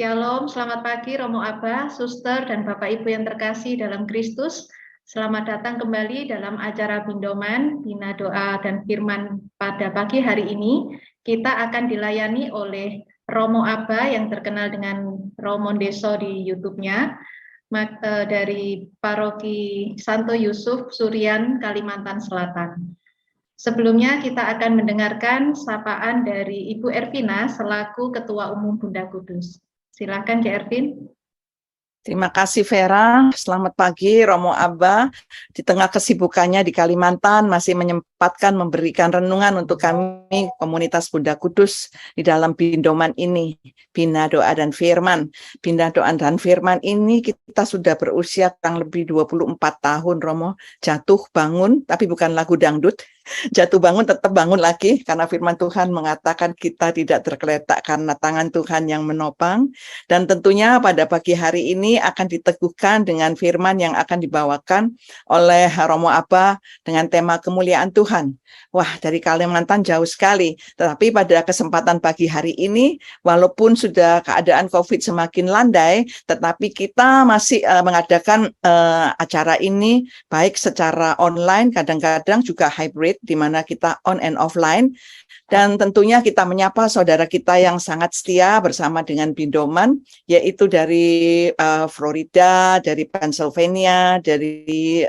Shalom, selamat pagi Romo Abah, Suster, dan Bapak Ibu yang terkasih dalam Kristus. Selamat datang kembali dalam acara Bindoman, Bina Doa dan Firman pada pagi hari ini. Kita akan dilayani oleh Romo Abah yang terkenal dengan Romo Deso di YouTube-nya, dari Paroki Santo Yusuf, Surian, Kalimantan Selatan. Sebelumnya kita akan mendengarkan sapaan dari Ibu Ervina selaku Ketua Umum Bunda Kudus. Silakan, Cik Ervin. Terima kasih Vera, selamat pagi Romo Abah. Di tengah kesibukannya di Kalimantan masih menyempatkan memberikan renungan untuk kami komunitas Bunda Kudus di dalam Bindoman ini, Bina Doa dan Firman. Bina Doa dan Firman ini kita sudah berusia kurang lebih 24 tahun Romo, jatuh bangun, tapi bukan lagu dangdut. Jatuh bangun tetap bangun lagi karena firman Tuhan mengatakan kita tidak tergeletak karena tangan Tuhan yang menopang. Dan tentunya pada pagi hari ini akan diteguhkan dengan firman yang akan dibawakan oleh Romo Abah dengan tema kemuliaan Tuhan. Wah, dari Kalimantan jauh sekali. Tetapi pada kesempatan pagi hari ini, walaupun sudah keadaan COVID semakin landai, tetapi kita masih mengadakan acara ini baik secara online, kadang-kadang juga hybrid, di mana kita on and offline. Dan tentunya kita menyapa saudara kita yang sangat setia bersama dengan Bindoman, yaitu dari Florida, dari Pennsylvania, dari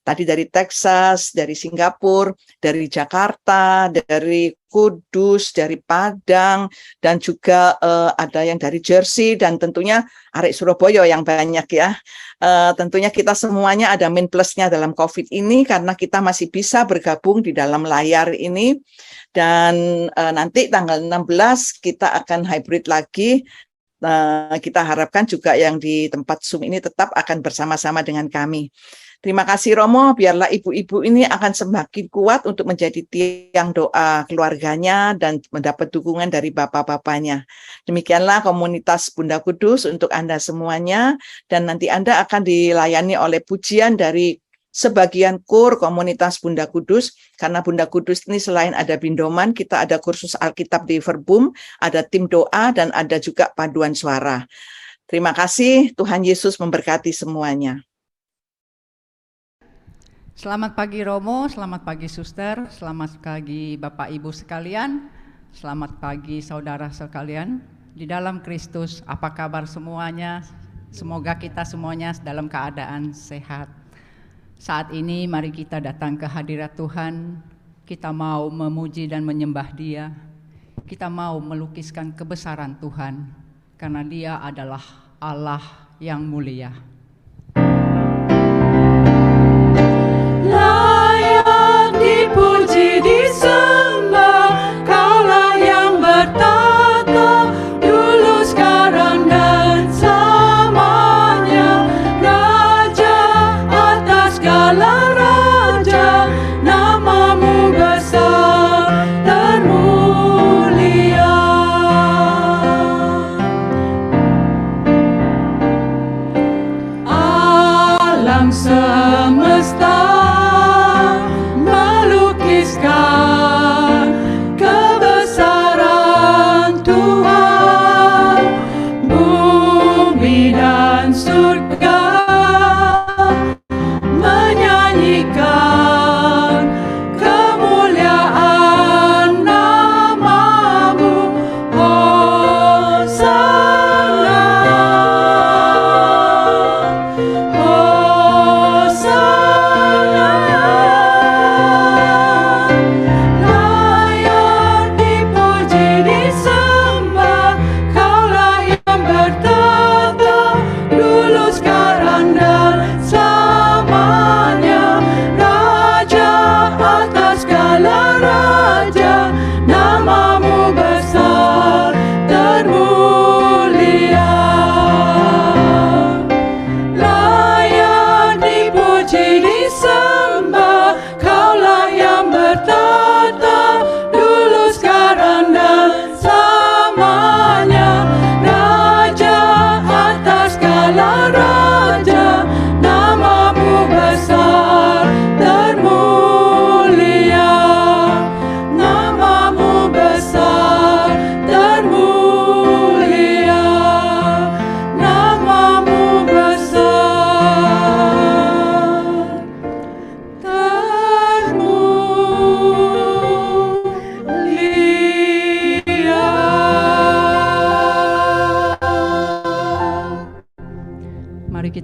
tadi dari Texas, dari Singapura, dari Jakarta, dari Kudus, dari Padang, dan juga ada yang dari Jersey, dan tentunya arek Surabaya yang banyak ya. Tentunya kita semuanya ada min plusnya dalam COVID ini karena kita masih bisa bergabung di dalam layar ini. Dan nanti tanggal 16 kita akan hybrid lagi. Kita harapkan juga yang di tempat Zoom ini tetap akan bersama-sama dengan kami. Terima kasih Romo, biarlah ibu-ibu ini akan semakin kuat untuk menjadi tiang doa keluarganya dan mendapat dukungan dari bapak-bapaknya. Demikianlah komunitas Bunda Kudus untuk Anda semuanya, dan nanti Anda akan dilayani oleh pujian dari sebagian kur komunitas Bunda Kudus, karena Bunda Kudus ini selain ada Bindoman, kita ada kursus Alkitab di Verbum, ada tim doa, dan ada juga paduan suara. Terima kasih, Tuhan Yesus memberkati semuanya. Selamat pagi Romo, selamat pagi Suster, selamat pagi Bapak Ibu sekalian, selamat pagi saudara sekalian. Di dalam Kristus, apa kabar semuanya? Semoga kita semuanya dalam keadaan sehat. Saat ini mari kita datang ke hadirat Tuhan, kita mau memuji dan menyembah Dia, kita mau melukiskan kebesaran Tuhan, karena Dia adalah Allah yang mulia. Layak dipuji disembah, Kaulah yang bertata dulu sekarang dan selamanya. Raja atas segala raja, namamu besar dan mulia.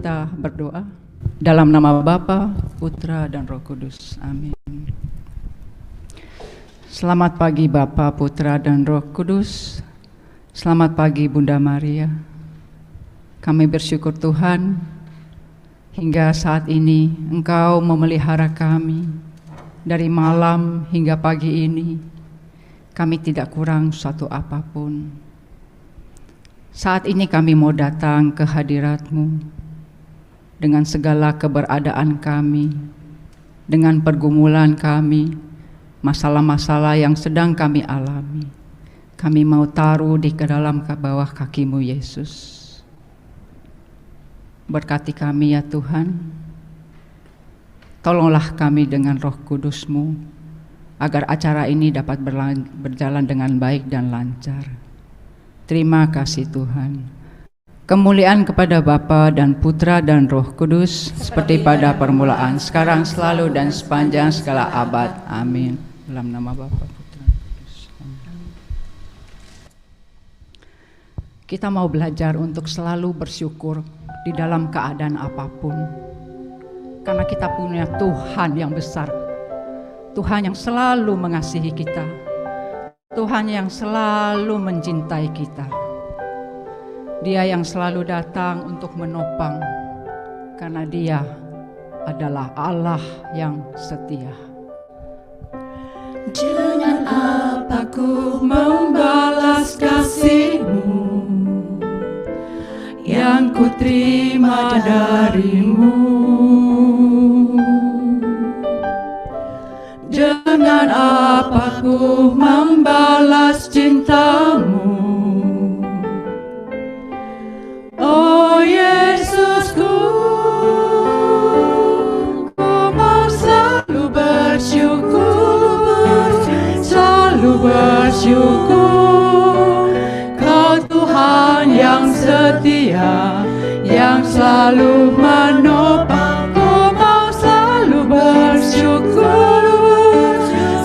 kita berdoa. Dalam nama Bapa, Putra, dan Roh Kudus. Amin. Selamat pagi Bapa, Putra, dan Roh Kudus. Selamat pagi Bunda Maria. Kami bersyukur Tuhan, hingga saat ini Engkau memelihara kami. Dari malam hingga pagi ini, kami tidak kurang suatu apapun. Saat ini kami mau datang ke hadirat-Mu dengan segala keberadaan kami, dengan pergumulan kami, masalah-masalah yang sedang kami alami. Kami mau taruh di dalam bawah kaki-Mu Yesus. Berkati kami ya Tuhan, tolonglah kami dengan Roh Kudus-Mu, agar acara ini dapat berjalan dengan baik dan lancar. Terima kasih Tuhan. Kemuliaan kepada Bapa dan Putra dan Roh Kudus, seperti pada permulaan, sekarang, selalu, dan sepanjang segala abad. Amin. Dalam nama Bapa, Putra, dan Kudus. Amin. Kita mau belajar untuk selalu bersyukur di dalam keadaan apapun, karena kita punya Tuhan yang besar, Tuhan yang selalu mengasihi kita, Tuhan yang selalu mencintai kita. Dia yang selalu datang untuk menopang, karena Dia adalah Allah yang setia. Dengan apa ku membalas kasih-Mu yang ku terima dari-Mu? Dengan apa ku membalas cinta-Mu? Oh Yesusku, ku mau selalu bersyukur, selalu bersyukur. Kau Tuhan yang setia, yang selalu menopang. Ku mau selalu bersyukur,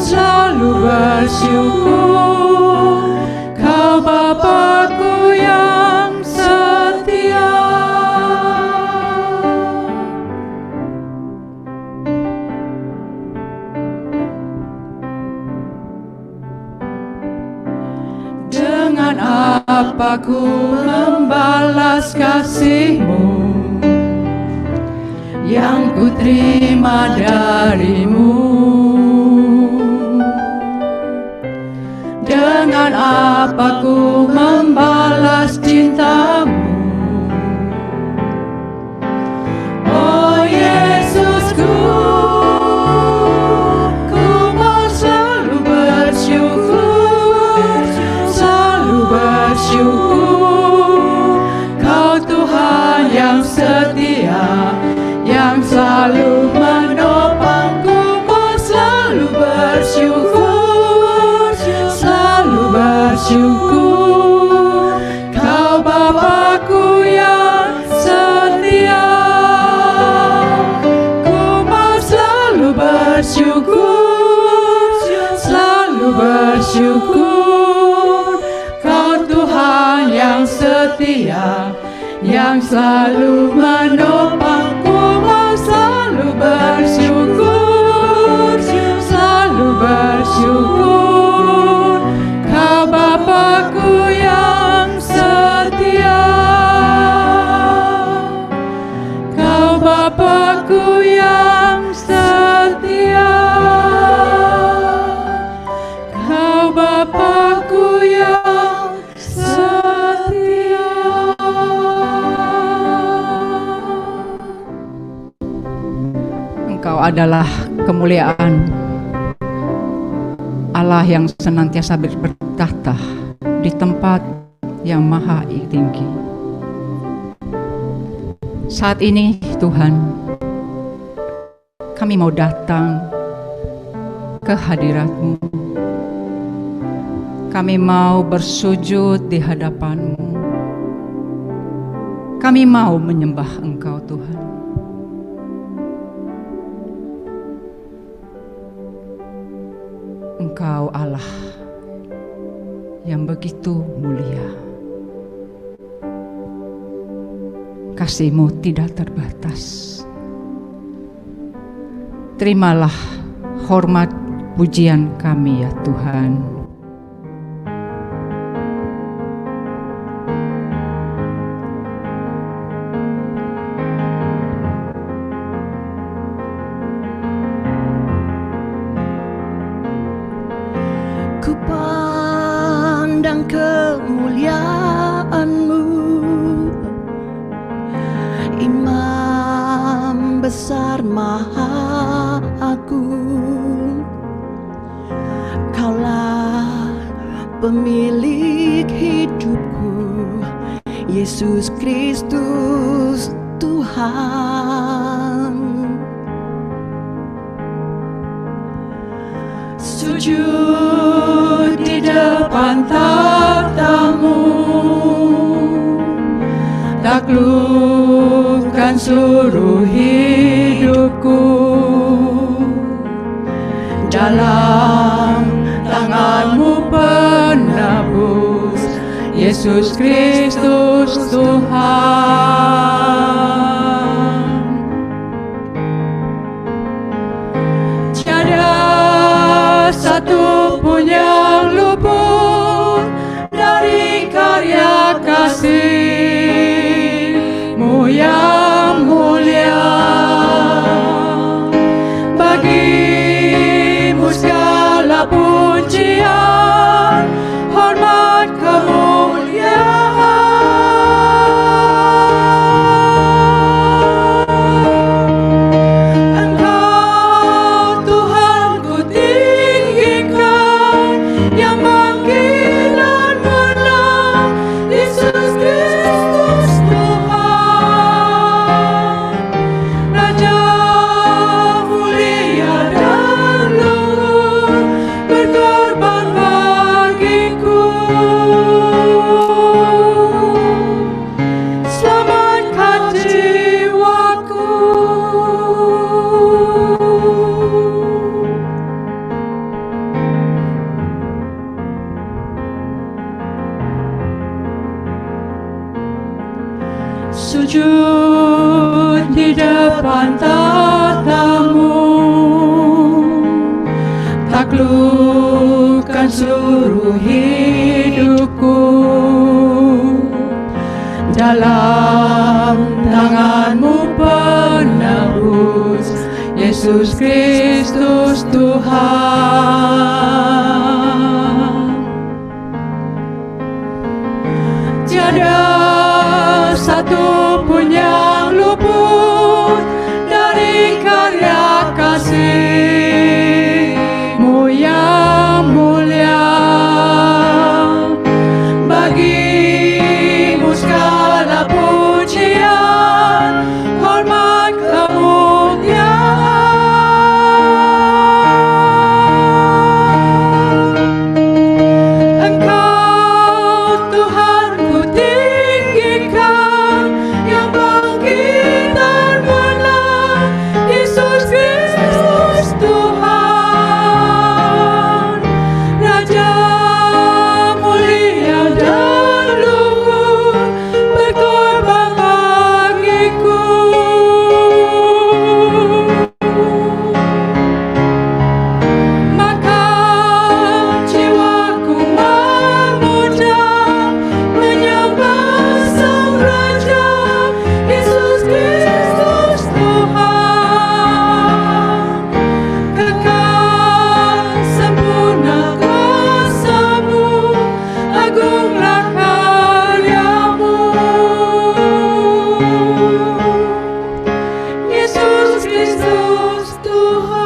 selalu bersyukur. Kau Bapa-Ku yang setia. Dengan apa ku membalas kasih-Mu yang ku terima dari-Mu? Dengan apa ku membalas cinta-Mu? Oh Yesusku, ku mau selalu bersyukur, selalu bersyukur. Kau Tuhan yang setia, yang selalu menopang. Ku mau selalu bersyukur, selalu bersyukur. Kau Bapa-Ku yang setia. Ku mau selalu bersyukur, selalu bersyukur. Kau Tuhan yang setia, yang selalu menopang. Ku mau selalu bersyukur, selalu bersyukur. Kau Bapa-Ku yang setia, Kau Bapa-Ku yang setia, Kau Bapa-Ku yang setia. Engkau adalah kemuliaan, Allah yang senantiasa bertahta di tempat yang maha tinggi. Saat ini Tuhan, kami mau datang ke hadirat-Mu. Kami mau bersujud di hadapan-Mu. Kami mau menyembah Engkau Tuhan. Engkau Allah yang begitu mulia. kasih-Mu tidak terbatas. Terimalah hormat pujian kami ya Tuhan. Ku pandang kemuliaan-Mu, Imam besar maha agung. Kaulah pemilik hidupku, Yesus Kristus Tuhan. Sujud di depan takhta-Mu, taklukkan seluruh hidupku. Dalam tangan-Mu penebus, Yesus Kristus Tuhan. Tiada satu pun yang luput dari karya kasih-Mu yang mulia. Bagi-Mu segala pujian, hormat, kemuliaan. Engkau Tuhan ku tinggikan, yang bangkit dan menang, Yesus Kristus Tuhan. Raja mulia dan luhur, berkorban bagiku. Selamatkan jiwaku. Sujud di depan takhta-Mu, taklukkan seluruh hidupku. Dalam tangan-Mu penebus, Yesus Kristus Tuhan. Tiada satu pun yang luput dari karya kasih-Mu yang mulia. Bagi-Mu segala pujian, hormat, kemuliaan. Engkau Tuhan ku tinggikan, yang bangkit dan menang, Yesus Kristus Tuhan. Raja mulia dan luhur, berkorban bagiku. Maka jiwaku memuja, menyembah Sang Raja, Yesus Kristus Tuhan. Kekal sempurna kuasa-Mu, agunglah karya-Mu. Yesus Kristus Tuhan.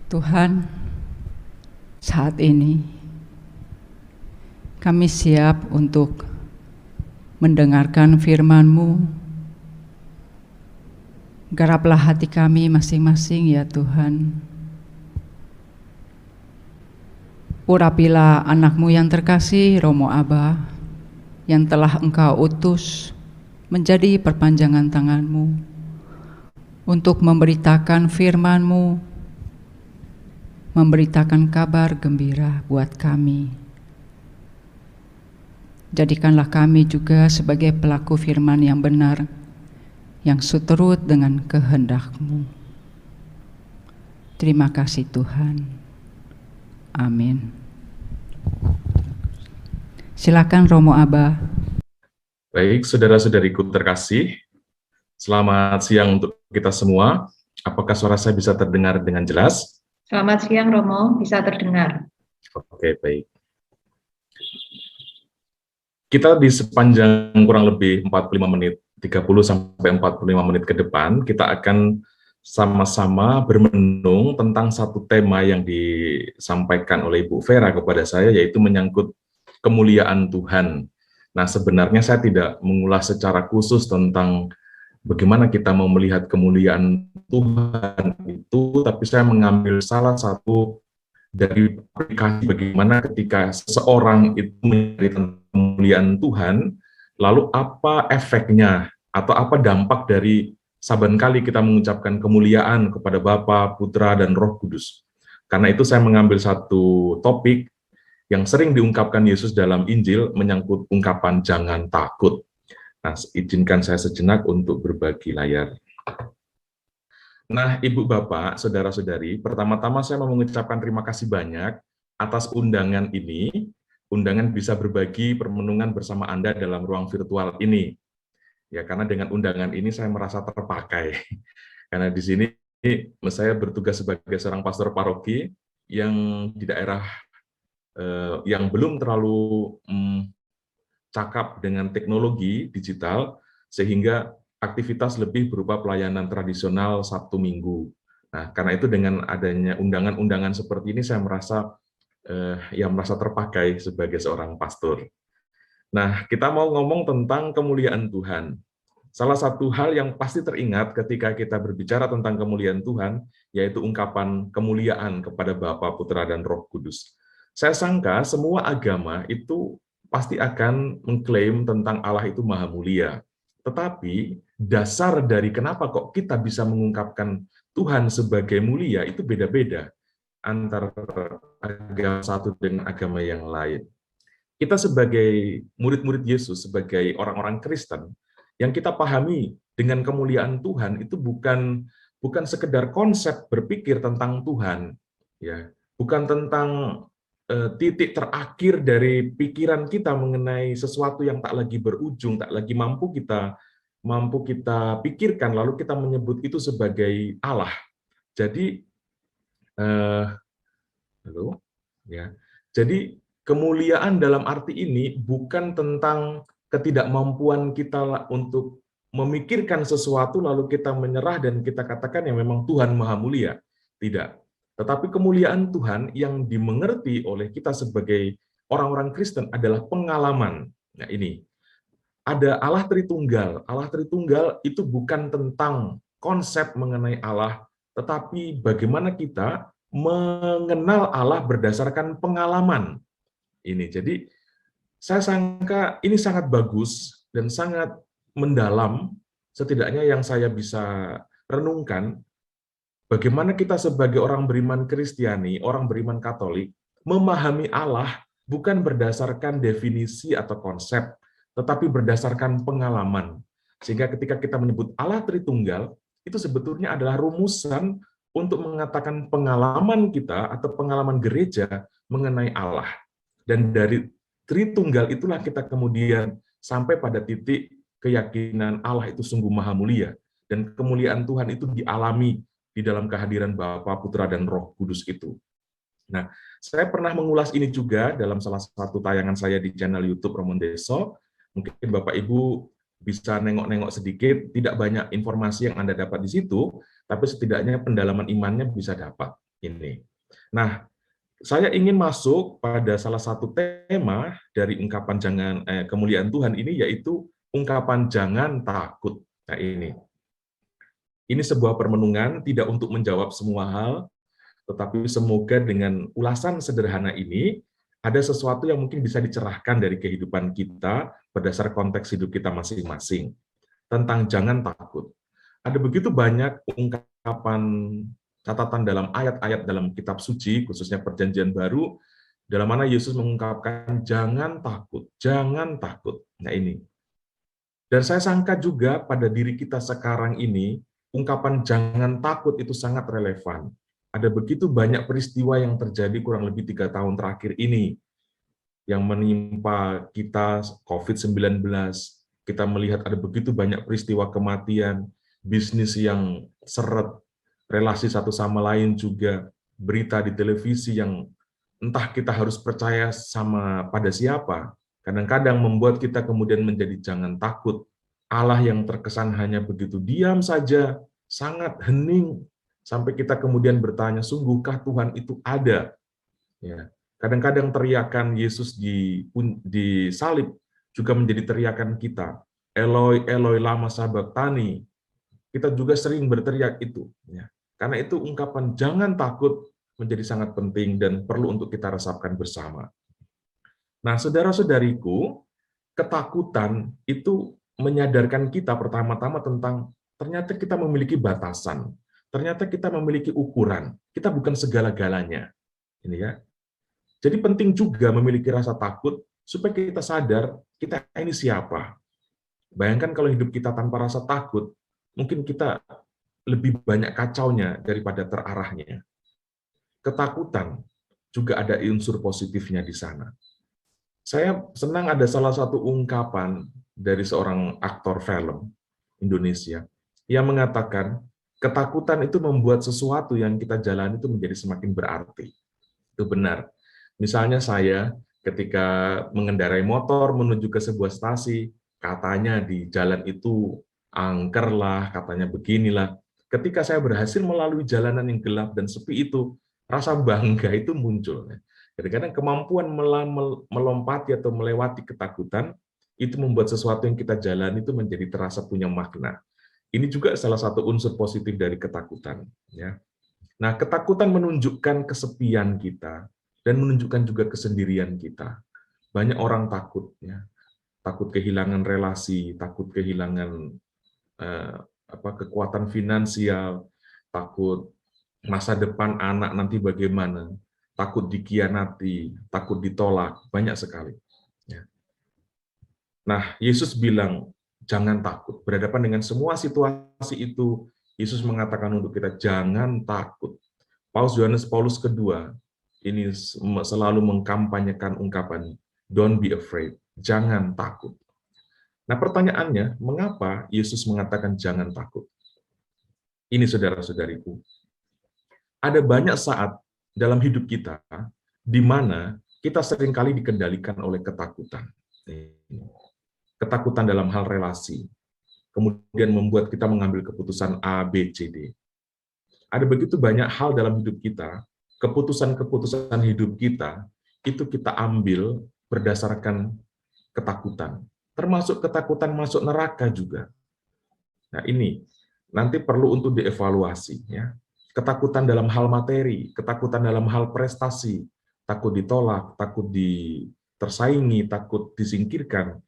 Tuhan, saat ini kami siap untuk mendengarkan firman-Mu. Garaplah hati kami masing-masing ya Tuhan. Urapilah anak-Mu yang terkasih, Romo Aba, yang telah Engkau utus menjadi perpanjangan tangan-Mu untuk memberitakan firman-Mu memberitakan kabar gembira buat kami. Jadikanlah kami juga sebagai pelaku firman yang benar, yang seturut dengan kehendak-Mu. Terima kasih Tuhan. Amin. Silakan Romo Abah. Baik, saudara-saudariku terkasih, selamat siang untuk kita semua. Apakah suara saya bisa terdengar dengan jelas? Selamat siang Romo, bisa terdengar. Oke, baik. Kita di sepanjang kurang lebih 45 menit, 30 sampai 45 menit ke depan, kita akan sama-sama bermenung tentang satu tema yang disampaikan oleh Ibu Vera kepada saya, yaitu menyangkut kemuliaan Tuhan. Nah, sebenarnya saya tidak mengulas secara khusus tentang bagaimana kita mau melihat kemuliaan Tuhan itu, tapi saya mengambil salah satu dari aplikasi bagaimana ketika seseorang itu mencari tentang kemuliaan Tuhan, lalu apa efeknya atau apa dampak dari saban kali kita mengucapkan kemuliaan kepada Bapa, Putra, dan Roh Kudus. Karena itu saya mengambil satu topik yang sering diungkapkan Yesus dalam Injil menyangkut ungkapan jangan takut. Nah, izinkan saya sejenak untuk berbagi layar. Nah, Ibu Bapak, Saudara-saudari, pertama-tama saya mau mengucapkan terima kasih banyak atas undangan ini, undangan bisa berbagi permenungan bersama Anda dalam ruang virtual ini. Ya, karena dengan undangan ini saya merasa terpakai. Karena di sini saya bertugas sebagai seorang pastor paroki yang di daerah yang belum terlalu cakap dengan teknologi digital, sehingga aktivitas lebih berupa pelayanan tradisional Sabtu Minggu. Nah, karena itu dengan adanya undangan-undangan seperti ini, saya merasa merasa terpakai sebagai seorang pastor. Nah, kita mau ngomong tentang kemuliaan Tuhan. Salah satu hal yang pasti teringat ketika kita berbicara tentang kemuliaan Tuhan, yaitu ungkapan kemuliaan kepada Bapa, Putra, dan Roh Kudus. Saya sangka semua agama itu pasti akan mengklaim tentang Allah itu maha mulia. Tetapi dasar dari kenapa kok kita bisa mengungkapkan Tuhan sebagai mulia itu beda-beda antara agama satu dengan agama yang lain. Kita sebagai murid-murid Yesus, sebagai orang-orang Kristen, yang kita pahami dengan kemuliaan Tuhan itu bukan sekedar konsep berpikir tentang Tuhan, ya, bukan tentang titik terakhir dari pikiran kita mengenai sesuatu yang tak lagi berujung, tak lagi mampu kita pikirkan, lalu kita menyebut itu sebagai Allah. Jadi, jadi kemuliaan dalam arti ini bukan tentang ketidakmampuan kita untuk memikirkan sesuatu lalu kita menyerah dan kita katakan ya memang Tuhan maha mulia. Tidak. Tetapi kemuliaan Tuhan yang dimengerti oleh kita sebagai orang-orang Kristen adalah pengalaman. Nah, ini ada Allah Tritunggal. Allah Tritunggal itu bukan tentang konsep mengenai Allah, tetapi bagaimana kita mengenal Allah berdasarkan pengalaman. Ini jadi saya sangka ini sangat bagus dan sangat mendalam, setidaknya yang saya bisa renungkan. Bagaimana kita sebagai orang beriman Kristiani, orang beriman Katolik, memahami Allah bukan berdasarkan definisi atau konsep, tetapi berdasarkan pengalaman. Sehingga ketika kita menyebut Allah Tritunggal, itu sebetulnya adalah rumusan untuk mengatakan pengalaman kita atau pengalaman gereja mengenai Allah. Dan dari Tritunggal itulah kita kemudian sampai pada titik keyakinan Allah itu sungguh maha mulia. Dan kemuliaan Tuhan itu dialami di dalam kehadiran Bapa, Putra, dan Roh Kudus itu. Nah, saya pernah mengulas ini juga dalam salah satu tayangan saya di channel YouTube Romo Deso. Mungkin Bapak Ibu bisa nengok-nengok sedikit, tidak banyak informasi yang Anda dapat di situ, tapi setidaknya pendalaman imannya bisa dapat ini. Nah, saya ingin masuk pada salah satu tema dari ungkapan kemuliaan Tuhan ini, yaitu ungkapan jangan takut. Nah, ini sebuah permenungan, tidak untuk menjawab semua hal, tetapi semoga dengan ulasan sederhana ini, ada sesuatu yang mungkin bisa dicerahkan dari kehidupan kita berdasar konteks hidup kita masing-masing. Tentang jangan takut. Ada begitu banyak ungkapan catatan dalam ayat-ayat dalam kitab suci, khususnya Perjanjian Baru, dalam mana Yesus mengungkapkan jangan takut, jangan takut. Nah ini. Dan saya sangka juga pada diri kita sekarang ini, ungkapan jangan takut itu sangat relevan. Ada begitu banyak peristiwa yang terjadi kurang lebih 3 tahun terakhir ini, yang menimpa kita, COVID-19, kita melihat ada begitu banyak peristiwa kematian, bisnis yang seret, relasi satu sama lain juga, berita di televisi yang entah kita harus percaya sama pada siapa, kadang-kadang membuat kita kemudian menjadi jangan takut. Allah yang terkesan hanya begitu diam saja, sangat hening, sampai kita kemudian bertanya, sungguhkah Tuhan itu ada? Ya. Kadang-kadang teriakan Yesus di salib juga menjadi teriakan kita. Eloi, Eloi, lama sabachthani. Kita juga sering berteriak itu. Ya. Karena itu ungkapan jangan takut menjadi sangat penting dan perlu untuk kita resapkan bersama. Nah, saudara-saudariku, ketakutan itu menyadarkan kita pertama-tama tentang ternyata kita memiliki batasan. Ternyata kita memiliki ukuran. Kita bukan segala-galanya. Ini ya. Jadi penting juga memiliki rasa takut supaya kita sadar kita ini siapa. Bayangkan kalau hidup kita tanpa rasa takut, mungkin kita lebih banyak kacaunya daripada terarahnya. Ketakutan juga ada unsur positifnya di sana. Saya senang ada salah satu ungkapan dari seorang aktor film Indonesia yang mengatakan ketakutan itu membuat sesuatu yang kita jalani itu menjadi semakin berarti. Itu benar. Misalnya saya ketika mengendarai motor menuju ke sebuah stasi, katanya di jalan itu angker lah, katanya beginilah. Ketika saya berhasil melalui jalanan yang gelap dan sepi itu, rasa bangga itu muncul. Kadang-kadang kemampuan melompati atau melewati ketakutan, itu membuat sesuatu yang kita jalani itu menjadi terasa punya makna. Ini juga salah satu unsur positif dari ketakutan. Ya. Nah, ketakutan menunjukkan kesepian kita, dan menunjukkan juga kesendirian kita. Banyak orang takut, ya, takut kehilangan relasi, takut kehilangan kekuatan finansial, takut masa depan anak nanti bagaimana, takut dikhianati, takut ditolak, banyak sekali. Ya. Nah, Yesus bilang jangan takut. Berhadapan dengan semua situasi itu, Yesus mengatakan untuk kita jangan takut. Yohanes Paulus kedua ini selalu mengkampanyekan ungkapan don't be afraid, jangan takut. Nah, pertanyaannya, mengapa Yesus mengatakan jangan takut? Ini saudara-saudariku, ada banyak saat dalam hidup kita di mana kita seringkali dikendalikan oleh ketakutan. Ketakutan dalam hal relasi, kemudian membuat kita mengambil keputusan A, B, C, D. Ada begitu banyak hal dalam hidup kita, keputusan-keputusan hidup kita, itu kita ambil berdasarkan ketakutan. Termasuk ketakutan masuk neraka juga. Nah ini, nanti perlu untuk dievaluasi. Ya. Ketakutan dalam hal materi, ketakutan dalam hal prestasi, takut ditolak, takut tersaingi, takut disingkirkan,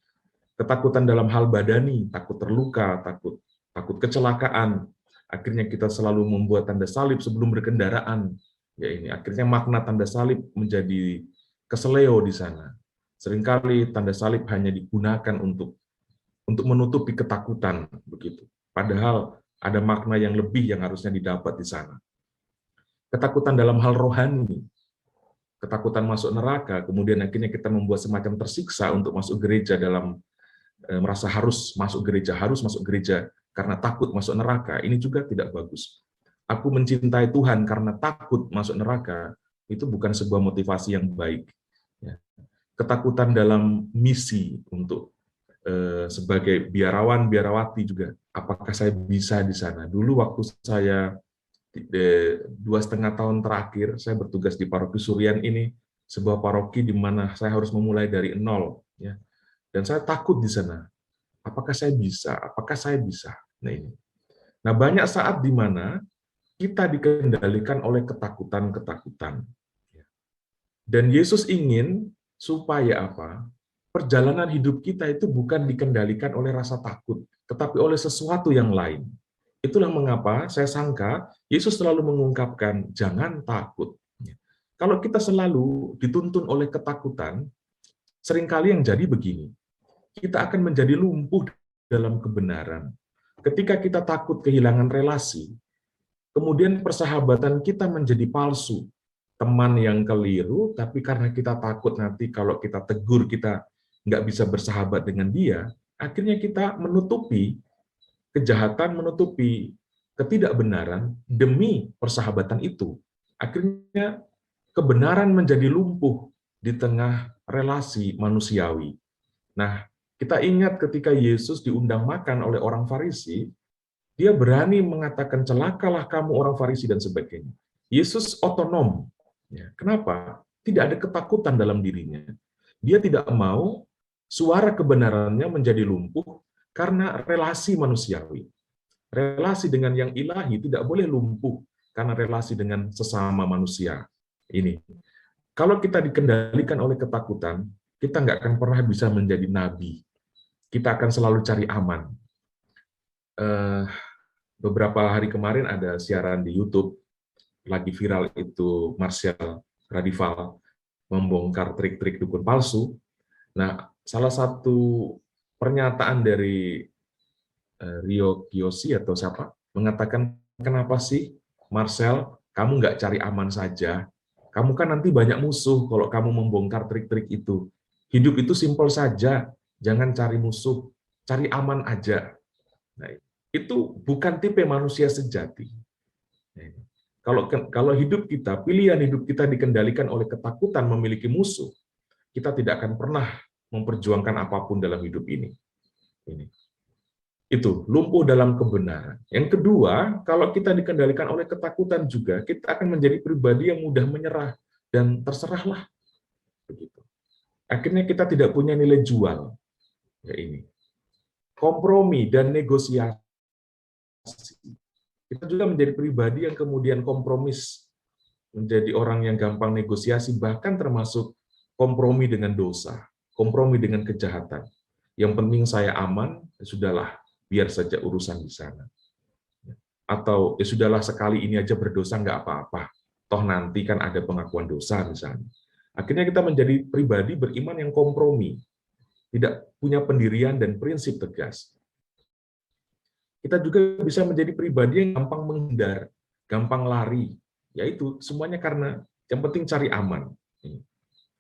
ketakutan dalam hal badani, takut terluka, takut kecelakaan, akhirnya kita selalu membuat tanda salib sebelum berkendaraan. Ya ini akhirnya makna tanda salib menjadi keseleo di sana. Seringkali tanda salib hanya digunakan untuk menutupi ketakutan begitu. Padahal ada makna yang lebih yang harusnya didapat di sana. Ketakutan dalam hal rohani, ketakutan masuk neraka, kemudian akhirnya kita membuat semacam tersiksa untuk masuk gereja dalam merasa harus masuk gereja karena takut masuk neraka. Ini juga tidak bagus. Aku mencintai Tuhan karena takut masuk neraka, itu bukan sebuah motivasi yang baik. Ya. Ketakutan dalam misi untuk sebagai biarawan, biarawati juga. Apakah saya bisa di sana? Dulu waktu saya 2,5 tahun terakhir, saya bertugas di paroki Surian ini, sebuah paroki di mana saya harus memulai dari nol. Ya. Dan saya takut di sana. Apakah saya bisa? Apakah saya bisa? Nah ini. Nah banyak saat di mana kita dikendalikan oleh ketakutan-ketakutan. Dan Yesus ingin supaya apa? Perjalanan hidup kita itu bukan dikendalikan oleh rasa takut, tetapi oleh sesuatu yang lain. Itulah mengapa saya sangka Yesus selalu mengungkapkan, jangan takut. Kalau kita selalu dituntun oleh ketakutan, seringkali yang jadi begini, kita akan menjadi lumpuh dalam kebenaran. Ketika kita takut kehilangan relasi, kemudian persahabatan kita menjadi palsu. Teman yang keliru, tapi karena kita takut nanti kalau kita tegur, kita nggak bisa bersahabat dengan dia, akhirnya kita menutupi kejahatan, menutupi ketidakbenaran demi persahabatan itu. Akhirnya kebenaran menjadi lumpuh di tengah relasi manusiawi. Nah, kita ingat ketika Yesus diundang makan oleh orang Farisi, dia berani mengatakan, celakalah kamu orang Farisi dan sebagainya. Yesus otonom. Kenapa? Tidak ada ketakutan dalam dirinya. Dia tidak mau suara kebenarannya menjadi lumpuh karena relasi manusiawi. Relasi dengan yang ilahi tidak boleh lumpuh karena relasi dengan sesama manusia. Ini. Kalau kita dikendalikan oleh ketakutan, kita nggak akan pernah bisa menjadi nabi. Kita akan selalu cari aman. Beberapa hari kemarin ada siaran di YouTube, lagi viral itu Marcel Radival membongkar trik-trik dukun palsu. Nah, salah satu pernyataan dari Rio Kiyoshi atau siapa mengatakan, kenapa sih Marcel kamu nggak cari aman saja? Kamu kan nanti banyak musuh kalau kamu membongkar trik-trik itu. Hidup itu simpel saja, jangan cari musuh, cari aman aja. Nah, itu bukan tipe manusia sejati. Kalau hidup kita, pilihan hidup kita dikendalikan oleh ketakutan memiliki musuh, kita tidak akan pernah memperjuangkan apapun dalam hidup ini. Itu, lumpuh dalam kebenaran. Yang kedua, kalau kita dikendalikan oleh ketakutan juga, kita akan menjadi pribadi yang mudah menyerah dan terserahlah. Begitu. Akhirnya kita tidak punya nilai jual. Ya ini. Kompromi dan negosiasi. Kita juga menjadi pribadi yang kemudian kompromis, menjadi orang yang gampang negosiasi, bahkan termasuk kompromi dengan dosa, kompromi dengan kejahatan. Yang penting saya aman, ya sudahlah, biar saja urusan di sana. Atau ya sudahlah sekali ini aja berdosa nggak apa-apa, toh nanti kan ada pengakuan dosa misalnya. Akhirnya kita menjadi pribadi beriman yang kompromi, tidak punya pendirian dan prinsip tegas. Kita juga bisa menjadi pribadi yang gampang menghindar, gampang lari, yaitu semuanya karena yang penting cari aman.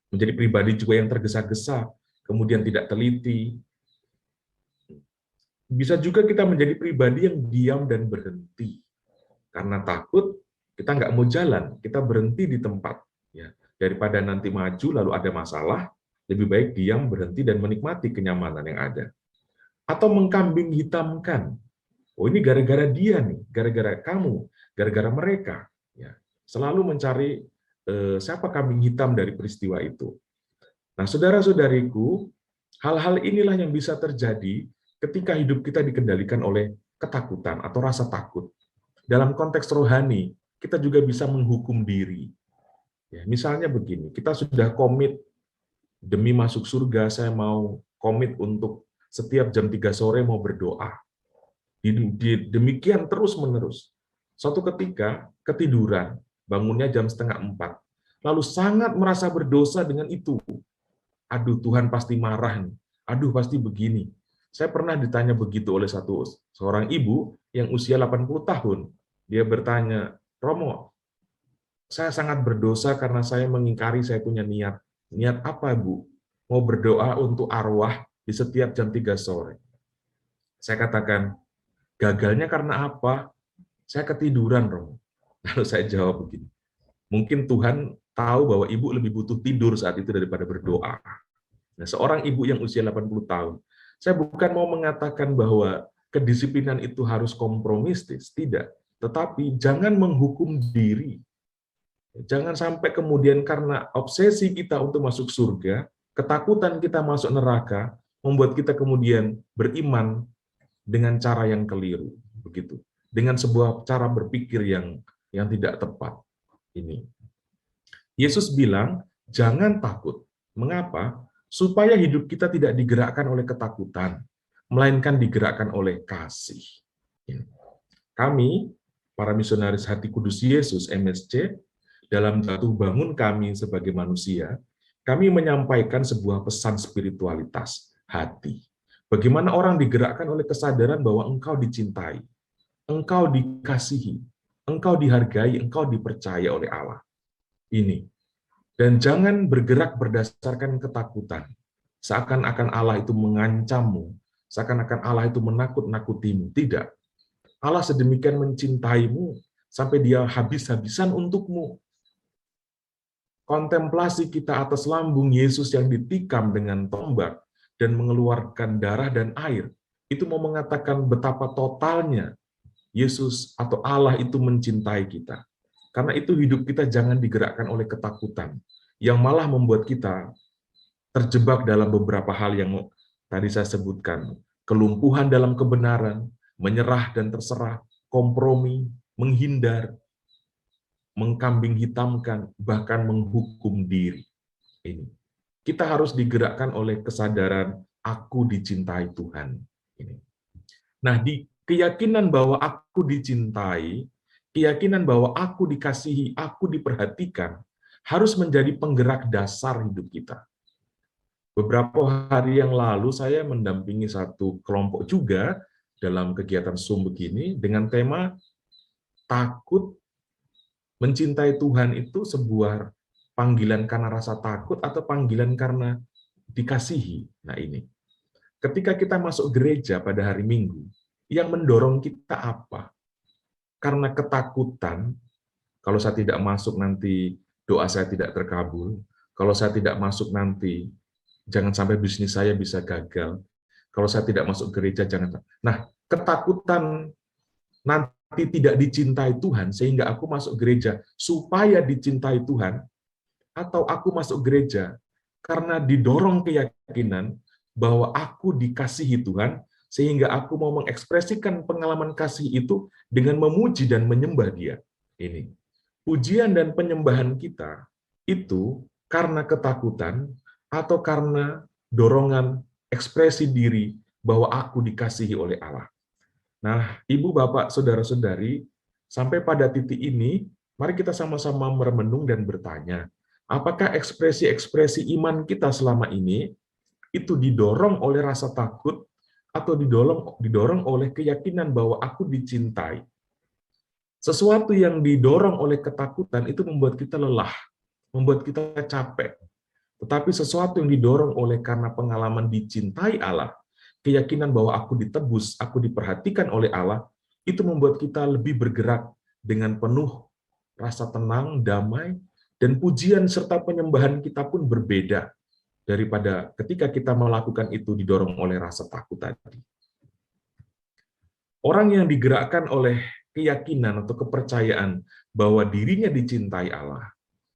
Menjadi pribadi juga yang tergesa-gesa, kemudian tidak teliti. Bisa juga kita menjadi pribadi yang diam dan berhenti. Karena takut, kita nggak mau jalan, kita berhenti di tempat. Ya, daripada nanti maju lalu ada masalah, lebih baik diam, berhenti, dan menikmati kenyamanan yang ada. Atau mengkambing hitamkan. Oh ini gara-gara dia nih, gara-gara kamu, gara-gara mereka. Ya, selalu mencari siapa kambing hitam dari peristiwa itu. Nah, saudara-saudariku, hal-hal inilah yang bisa terjadi ketika hidup kita dikendalikan oleh ketakutan atau rasa takut. Dalam konteks rohani, kita juga bisa menghukum diri. Ya, misalnya begini, kita sudah komit demi masuk surga, saya mau komit untuk setiap jam 3 sore mau berdoa. Demikian terus-menerus. Suatu ketika ketiduran, bangunnya jam 3:30, lalu sangat merasa berdosa dengan itu. Aduh, Tuhan pasti marah nih. Aduh, pasti begini. Saya pernah ditanya begitu oleh seorang ibu yang usia 80 tahun. Dia bertanya, Romo, saya sangat berdosa karena saya mengingkari saya punya niat. Niat apa, Bu? Mau berdoa untuk arwah di setiap jam 3 sore. Saya katakan, gagalnya karena apa? Saya ketiduran, Romo. Lalu saya jawab begini, mungkin Tuhan tahu bahwa ibu lebih butuh tidur saat itu daripada berdoa. Nah, seorang ibu yang usia 80 tahun, saya bukan mau mengatakan bahwa kedisiplinan itu harus kompromistis, tidak. Tetapi jangan menghukum diri. Jangan sampai kemudian karena obsesi kita untuk masuk surga, ketakutan kita masuk neraka, membuat kita kemudian beriman dengan cara yang keliru, begitu. Dengan sebuah cara berpikir yang tidak tepat. Ini. Yesus bilang, jangan takut. Mengapa? Supaya hidup kita tidak digerakkan oleh ketakutan, melainkan digerakkan oleh kasih. Ini. Kami, para misionaris Hati Kudus Yesus MSC, dalam jatuh bangun kami sebagai manusia, kami menyampaikan sebuah pesan spiritualitas hati. Bagaimana orang digerakkan oleh kesadaran bahwa engkau dicintai, engkau dikasihi, engkau dihargai, engkau dipercaya oleh Allah. Ini. Dan jangan bergerak berdasarkan ketakutan. Seakan-akan Allah itu mengancammu, seakan-akan Allah itu menakut-nakutimu. Tidak. Allah sedemikian mencintaimu sampai dia habis-habisan untukmu. Kontemplasi kita atas lambung Yesus yang ditikam dengan tombak dan mengeluarkan darah dan air, itu mau mengatakan betapa totalnya Yesus atau Allah itu mencintai kita. Karena itu hidup kita jangan digerakkan oleh ketakutan, yang malah membuat kita terjebak dalam beberapa hal yang tadi saya sebutkan. Kelumpuhan dalam kebenaran, menyerah dan terserah, kompromi, menghindar, mengkambing hitamkan, bahkan menghukum diri. Ini. Kita harus digerakkan oleh kesadaran aku dicintai Tuhan. Ini. Nah, di keyakinan bahwa aku dicintai, keyakinan bahwa aku dikasihi, aku diperhatikan, harus menjadi penggerak dasar hidup kita. Beberapa hari yang lalu saya mendampingi satu kelompok juga dalam kegiatan Zoom begini dengan tema takut mencintai Tuhan itu sebuah panggilan karena rasa takut atau panggilan karena dikasihi. Nah ini, ketika kita masuk gereja pada hari Minggu, yang mendorong kita apa? Karena ketakutan, kalau saya tidak masuk nanti doa saya tidak terkabul, kalau saya tidak masuk nanti jangan sampai bisnis saya bisa gagal, kalau saya tidak masuk gereja jangan. Nah, ketakutan nanti tidak dicintai Tuhan sehingga aku masuk gereja supaya dicintai Tuhan, atau aku masuk gereja karena didorong keyakinan bahwa aku dikasihi Tuhan sehingga aku mau mengekspresikan pengalaman kasih itu dengan memuji dan menyembah Dia. Ini. Pujian dan penyembahan kita itu karena ketakutan atau karena dorongan ekspresi diri bahwa aku dikasihi oleh Allah. Nah, Ibu, Bapak, Saudara-saudari, sampai pada titik ini, mari kita sama-sama merenung dan bertanya, apakah ekspresi-ekspresi iman kita selama ini itu didorong oleh rasa takut atau didorong oleh keyakinan bahwa aku dicintai? Sesuatu yang didorong oleh ketakutan itu membuat kita lelah, membuat kita capek. Tetapi sesuatu yang didorong oleh karena pengalaman dicintai Allah, keyakinan bahwa aku ditebus, aku diperhatikan oleh Allah, itu membuat kita lebih bergerak dengan penuh rasa tenang, damai, dan pujian serta penyembahan kita pun berbeda daripada ketika kita melakukan itu didorong oleh rasa takut tadi. Orang yang digerakkan oleh keyakinan atau kepercayaan bahwa dirinya dicintai Allah,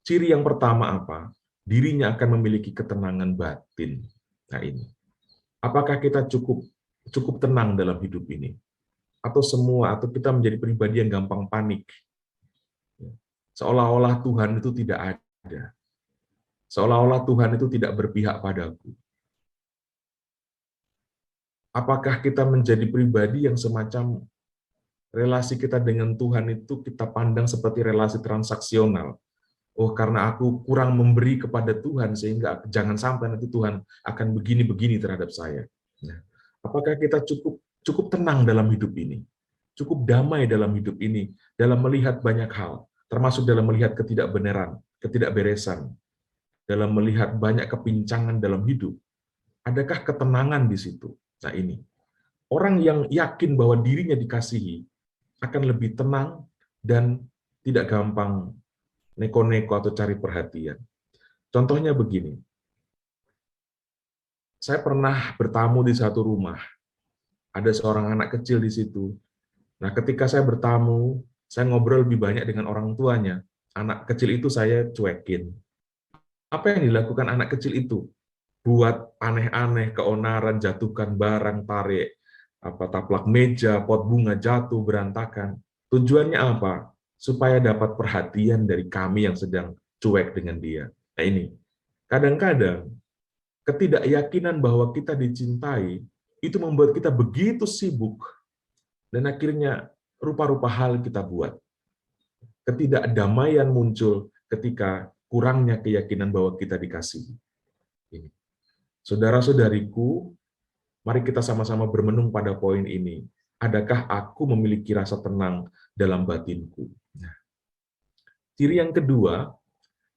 ciri yang pertama apa? Dirinya akan memiliki ketenangan batin. Nah ini. Apakah kita cukup tenang dalam hidup ini? Atau kita menjadi pribadi yang gampang panik? Seolah-olah Tuhan itu tidak ada. Seolah-olah Tuhan itu tidak berpihak padaku. Apakah kita menjadi pribadi yang semacam relasi kita dengan Tuhan itu kita pandang seperti relasi transaksional? Oh, karena aku kurang memberi kepada Tuhan, sehingga jangan sampai nanti Tuhan akan begini-begini terhadap saya. Nah, apakah kita cukup tenang dalam hidup ini? Cukup damai dalam hidup ini, dalam melihat banyak hal, termasuk dalam melihat ketidakbenaran, ketidakberesan, dalam melihat banyak kepincangan dalam hidup. Adakah ketenangan di situ? Nah ini, orang yang yakin bahwa dirinya dikasihi akan lebih tenang dan tidak gampang neko-neko atau cari perhatian. Contohnya begini, saya pernah bertamu di satu rumah, ada seorang anak kecil di situ. Nah, ketika saya bertamu, saya ngobrol lebih banyak dengan orang tuanya. Anak kecil itu saya cuekin. Apa yang dilakukan anak kecil itu? Buat aneh-aneh, keonaran, jatuhkan barang, tarik, taplak meja, pot bunga jatuh, berantakan. Tujuannya apa? Supaya dapat perhatian dari kami yang sedang cuek dengan dia. Nah ini, kadang-kadang ketidakyakinan bahwa kita dicintai, itu membuat kita begitu sibuk, dan akhirnya rupa-rupa hal kita buat. Ketidakdamaian muncul ketika kurangnya keyakinan bahwa kita dikasihi. Ini. Saudara-saudariku, mari kita sama-sama bermenung pada poin ini. Adakah aku memiliki rasa tenang dalam batinku? Nah, ciri yang kedua,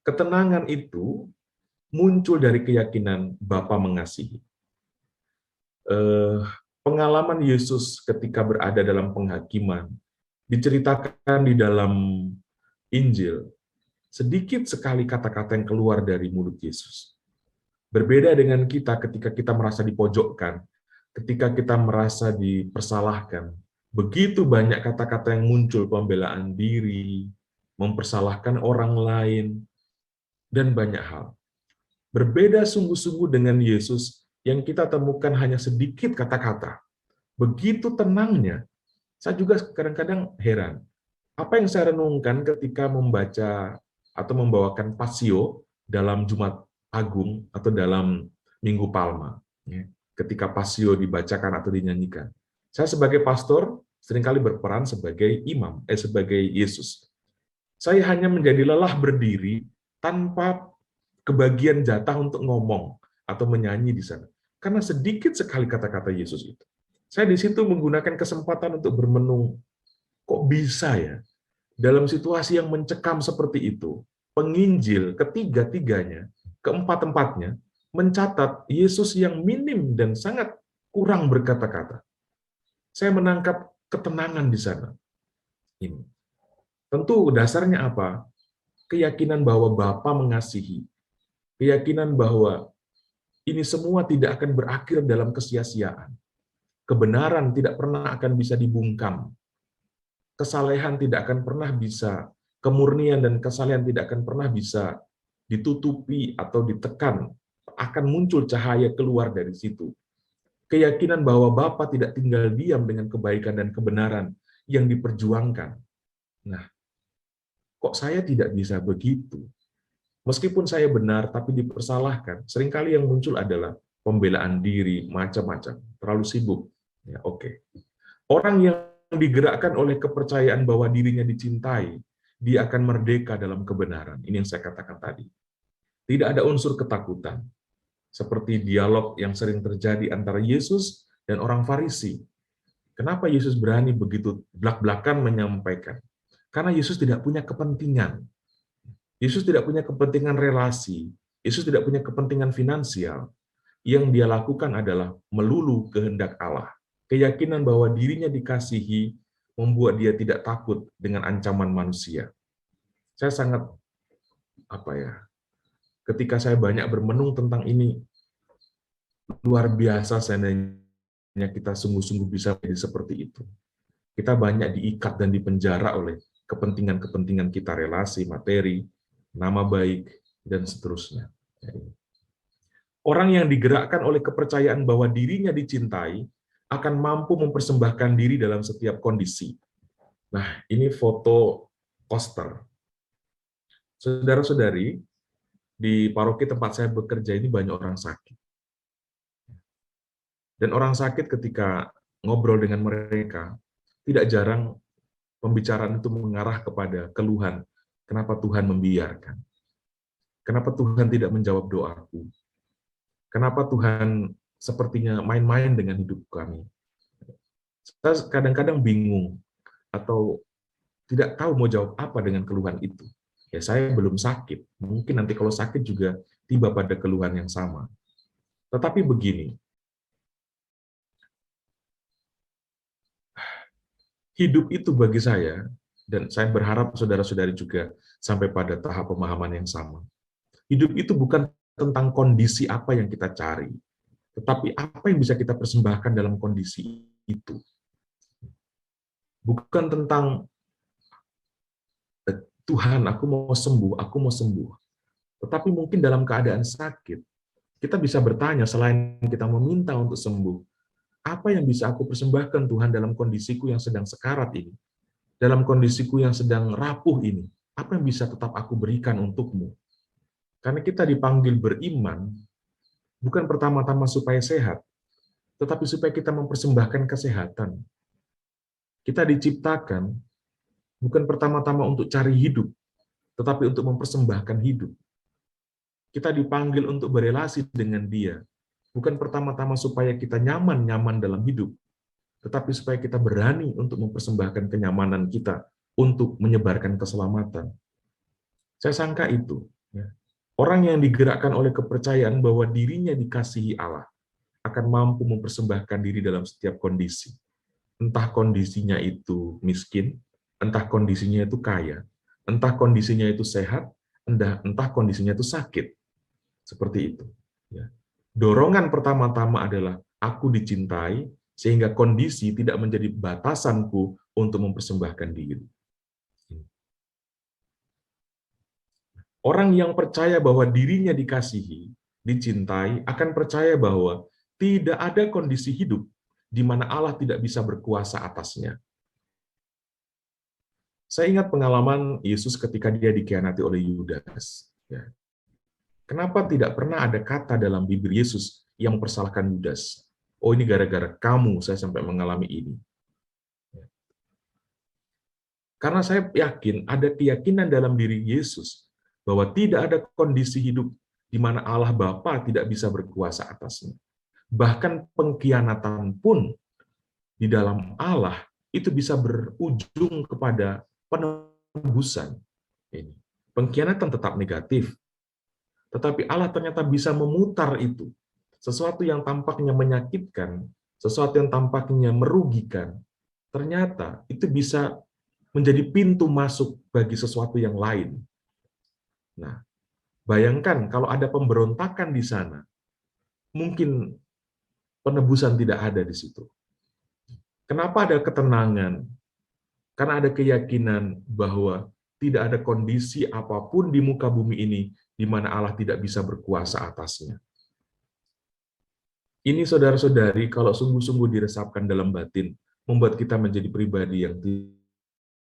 ketenangan itu muncul dari keyakinan Bapa mengasihi. Pengalaman Yesus ketika berada dalam penghakiman, diceritakan di dalam Injil, sedikit sekali kata-kata yang keluar dari mulut Yesus. Berbeda dengan kita ketika kita merasa dipojokkan, ketika kita merasa dipersalahkan. Begitu banyak kata-kata yang muncul, pembelaan diri, mempersalahkan orang lain, dan banyak hal. Berbeda sungguh-sungguh dengan Yesus yang kita temukan hanya sedikit kata-kata. Begitu tenangnya. Saya juga kadang-kadang heran. Apa yang saya renungkan ketika membaca atau membawakan Pasio dalam Jumat Agung atau dalam Minggu Palma, ketika Pasio dibacakan atau dinyanyikan. Saya sebagai pastor seringkali berperan sebagai imam, sebagai Yesus. Saya hanya menjadi lelah berdiri tanpa kebagian jatah untuk ngomong atau menyanyi di sana. Karena sedikit sekali kata-kata Yesus itu. Saya di situ menggunakan kesempatan untuk bermenung. Kok bisa ya? Dalam situasi yang mencekam seperti itu, penginjil ketiga-tiganya, keempat-empatnya, mencatat Yesus yang minim dan sangat kurang berkata-kata. Saya menangkap ketenangan di sana. Ini. Tentu dasarnya apa? Keyakinan bahwa Bapa mengasihi. Keyakinan bahwa ini semua tidak akan berakhir dalam kesia-siaan. Kebenaran tidak pernah akan bisa dibungkam. Kesalehan tidak akan pernah bisa, kemurnian dan kesalehan tidak akan pernah bisa ditutupi atau ditekan. Akan muncul cahaya keluar dari situ. Keyakinan bahwa Bapa tidak tinggal diam dengan kebaikan dan kebenaran yang diperjuangkan. Nah, kok saya tidak bisa begitu? Meskipun saya benar, tapi dipersalahkan. Seringkali yang muncul adalah pembelaan diri, macam-macam. Terlalu sibuk. Ya, oke. Orang yang digerakkan oleh kepercayaan bahwa dirinya dicintai, dia akan merdeka dalam kebenaran. Ini yang saya katakan tadi. Tidak ada unsur ketakutan. Seperti dialog yang sering terjadi antara Yesus dan orang Farisi. Kenapa Yesus berani begitu belak-belakan menyampaikan? Karena Yesus tidak punya kepentingan. Yesus tidak punya kepentingan relasi. Yesus tidak punya kepentingan finansial. Yang dia lakukan adalah melulu kehendak Allah. Keyakinan bahwa dirinya dikasihi membuat dia tidak takut dengan ancaman manusia. Saya sangat, ketika saya banyak bermenung tentang ini, luar biasa seandainya kita sungguh-sungguh bisa menjadi seperti itu. Kita banyak diikat dan dipenjara oleh kepentingan-kepentingan kita, relasi, materi, nama baik, dan seterusnya. Orang yang digerakkan oleh kepercayaan bahwa dirinya dicintai akan mampu mempersembahkan diri dalam setiap kondisi. Nah, ini foto poster. Saudara-saudari, di paroki tempat saya bekerja ini banyak orang sakit. Dan orang sakit ketika ngobrol dengan mereka, tidak jarang pembicaraan itu mengarah kepada keluhan. Kenapa Tuhan membiarkan? Kenapa Tuhan tidak menjawab doaku? Kenapa Tuhan sepertinya main-main dengan hidup kami? Saya kadang-kadang bingung atau tidak tahu mau jawab apa dengan keluhan itu. Ya, saya belum sakit. Mungkin nanti kalau sakit juga tiba pada keluhan yang sama. Tetapi begini, hidup itu bagi saya, dan saya berharap saudara-saudari juga sampai pada tahap pemahaman yang sama. Hidup itu bukan tentang kondisi apa yang kita cari, tetapi apa yang bisa kita persembahkan dalam kondisi itu. Bukan tentang Tuhan, aku mau sembuh. Tetapi mungkin dalam keadaan sakit, kita bisa bertanya selain kita meminta untuk sembuh, apa yang bisa aku persembahkan Tuhan dalam kondisiku yang sedang sekarat ini? Dalam kondisiku yang sedang rapuh ini, apa yang bisa tetap aku berikan untukmu? Karena kita dipanggil beriman, bukan pertama-tama supaya sehat, tetapi supaya kita mempersembahkan kesehatan. Kita diciptakan bukan pertama-tama untuk cari hidup, tetapi untuk mempersembahkan hidup. Kita dipanggil untuk berelasi dengan Dia, bukan pertama-tama supaya kita nyaman-nyaman dalam hidup, tetapi supaya kita berani untuk mempersembahkan kenyamanan kita untuk menyebarkan keselamatan. Saya sangka itu. Ya. Orang yang digerakkan oleh kepercayaan bahwa dirinya dikasihi Allah akan mampu mempersembahkan diri dalam setiap kondisi. Entah kondisinya itu miskin, entah kondisinya itu kaya, entah kondisinya itu sehat, entah kondisinya itu sakit. Seperti itu. Ya. Dorongan pertama-tama adalah aku dicintai, sehingga kondisi tidak menjadi batasanku untuk mempersembahkan diri. Orang yang percaya bahwa dirinya dikasihi, dicintai, akan percaya bahwa tidak ada kondisi hidup di mana Allah tidak bisa berkuasa atasnya. Saya ingat pengalaman Yesus ketika dia dikhianati oleh Yudas. Ya. Kenapa tidak pernah ada kata dalam bibir Yesus yang mempersalahkan Yudas? Oh, ini gara-gara kamu saya sampai mengalami ini. Karena saya yakin ada keyakinan dalam diri Yesus bahwa tidak ada kondisi hidup di mana Allah Bapa tidak bisa berkuasa atasnya. Bahkan pengkhianatan pun di dalam Allah itu bisa berujung kepada penebusan. Ini. Pengkhianatan tetap negatif, tetapi Allah ternyata bisa memutar itu. Sesuatu yang tampaknya menyakitkan, sesuatu yang tampaknya merugikan, ternyata itu bisa menjadi pintu masuk bagi sesuatu yang lain. Nah, bayangkan kalau ada pemberontakan di sana, mungkin penebusan tidak ada di situ. Kenapa ada ketenangan? Karena ada keyakinan bahwa tidak ada kondisi apapun di muka bumi ini di mana Allah tidak bisa berkuasa atasnya. Ini saudara-saudari, kalau sungguh-sungguh diresapkan dalam batin, membuat kita menjadi pribadi yang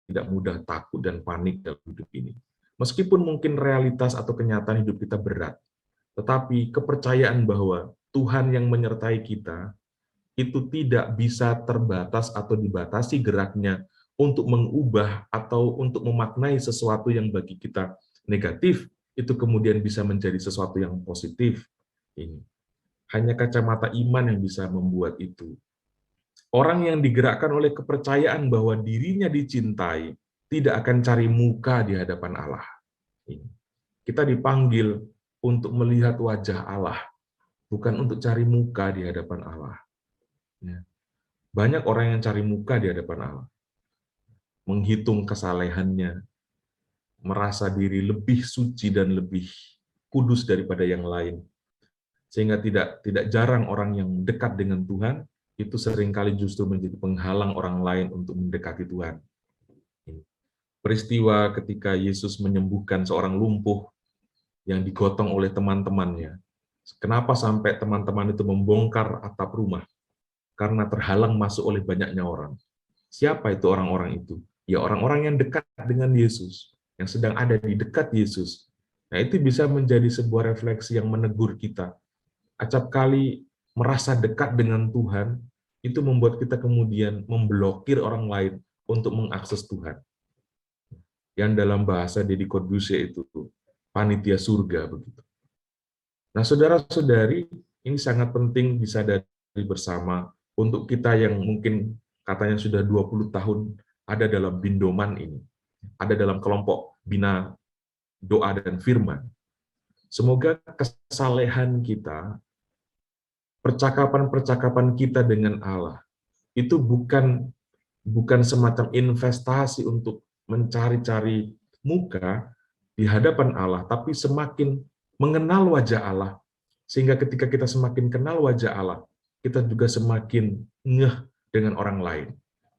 tidak mudah takut dan panik dalam hidup ini. Meskipun mungkin realitas atau kenyataan hidup kita berat, tetapi kepercayaan bahwa Tuhan yang menyertai kita itu tidak bisa terbatas atau dibatasi geraknya untuk mengubah atau untuk memaknai sesuatu yang bagi kita negatif, itu kemudian bisa menjadi sesuatu yang positif. Ini hanya kacamata iman yang bisa membuat itu. Orang yang digerakkan oleh kepercayaan bahwa dirinya dicintai tidak akan cari muka di hadapan Allah. Kita dipanggil untuk melihat wajah Allah, bukan untuk cari muka di hadapan Allah. Banyak orang yang cari muka di hadapan Allah, menghitung kesalehannya, merasa diri lebih suci dan lebih kudus daripada yang lain, sehingga tidak jarang orang yang dekat dengan Tuhan itu seringkali justru menjadi penghalang orang lain untuk mendekati Tuhan. Peristiwa ketika Yesus menyembuhkan seorang lumpuh yang digotong oleh teman-temannya. Kenapa sampai teman-teman itu membongkar atap rumah? Karena terhalang masuk oleh banyaknya orang. Siapa itu orang-orang itu? Ya orang-orang yang dekat dengan Yesus, yang sedang ada di dekat Yesus. Nah, itu bisa menjadi sebuah refleksi yang menegur kita. Acap kali merasa dekat dengan Tuhan, itu membuat kita kemudian memblokir orang lain untuk mengakses Tuhan. Yang dalam bahasa Dedikodusia itu panitia surga begitu. Nah, saudara-saudari, ini sangat penting disadari bersama untuk kita yang mungkin katanya sudah 20 tahun ada dalam bindoman ini, ada dalam kelompok bina doa dan firman. Semoga kesalehan kita, percakapan-percakapan kita dengan Allah itu bukan semacam investasi untuk mencari-cari muka di hadapan Allah, tapi semakin mengenal wajah Allah, sehingga ketika kita semakin kenal wajah Allah, kita juga semakin ngeh dengan orang lain.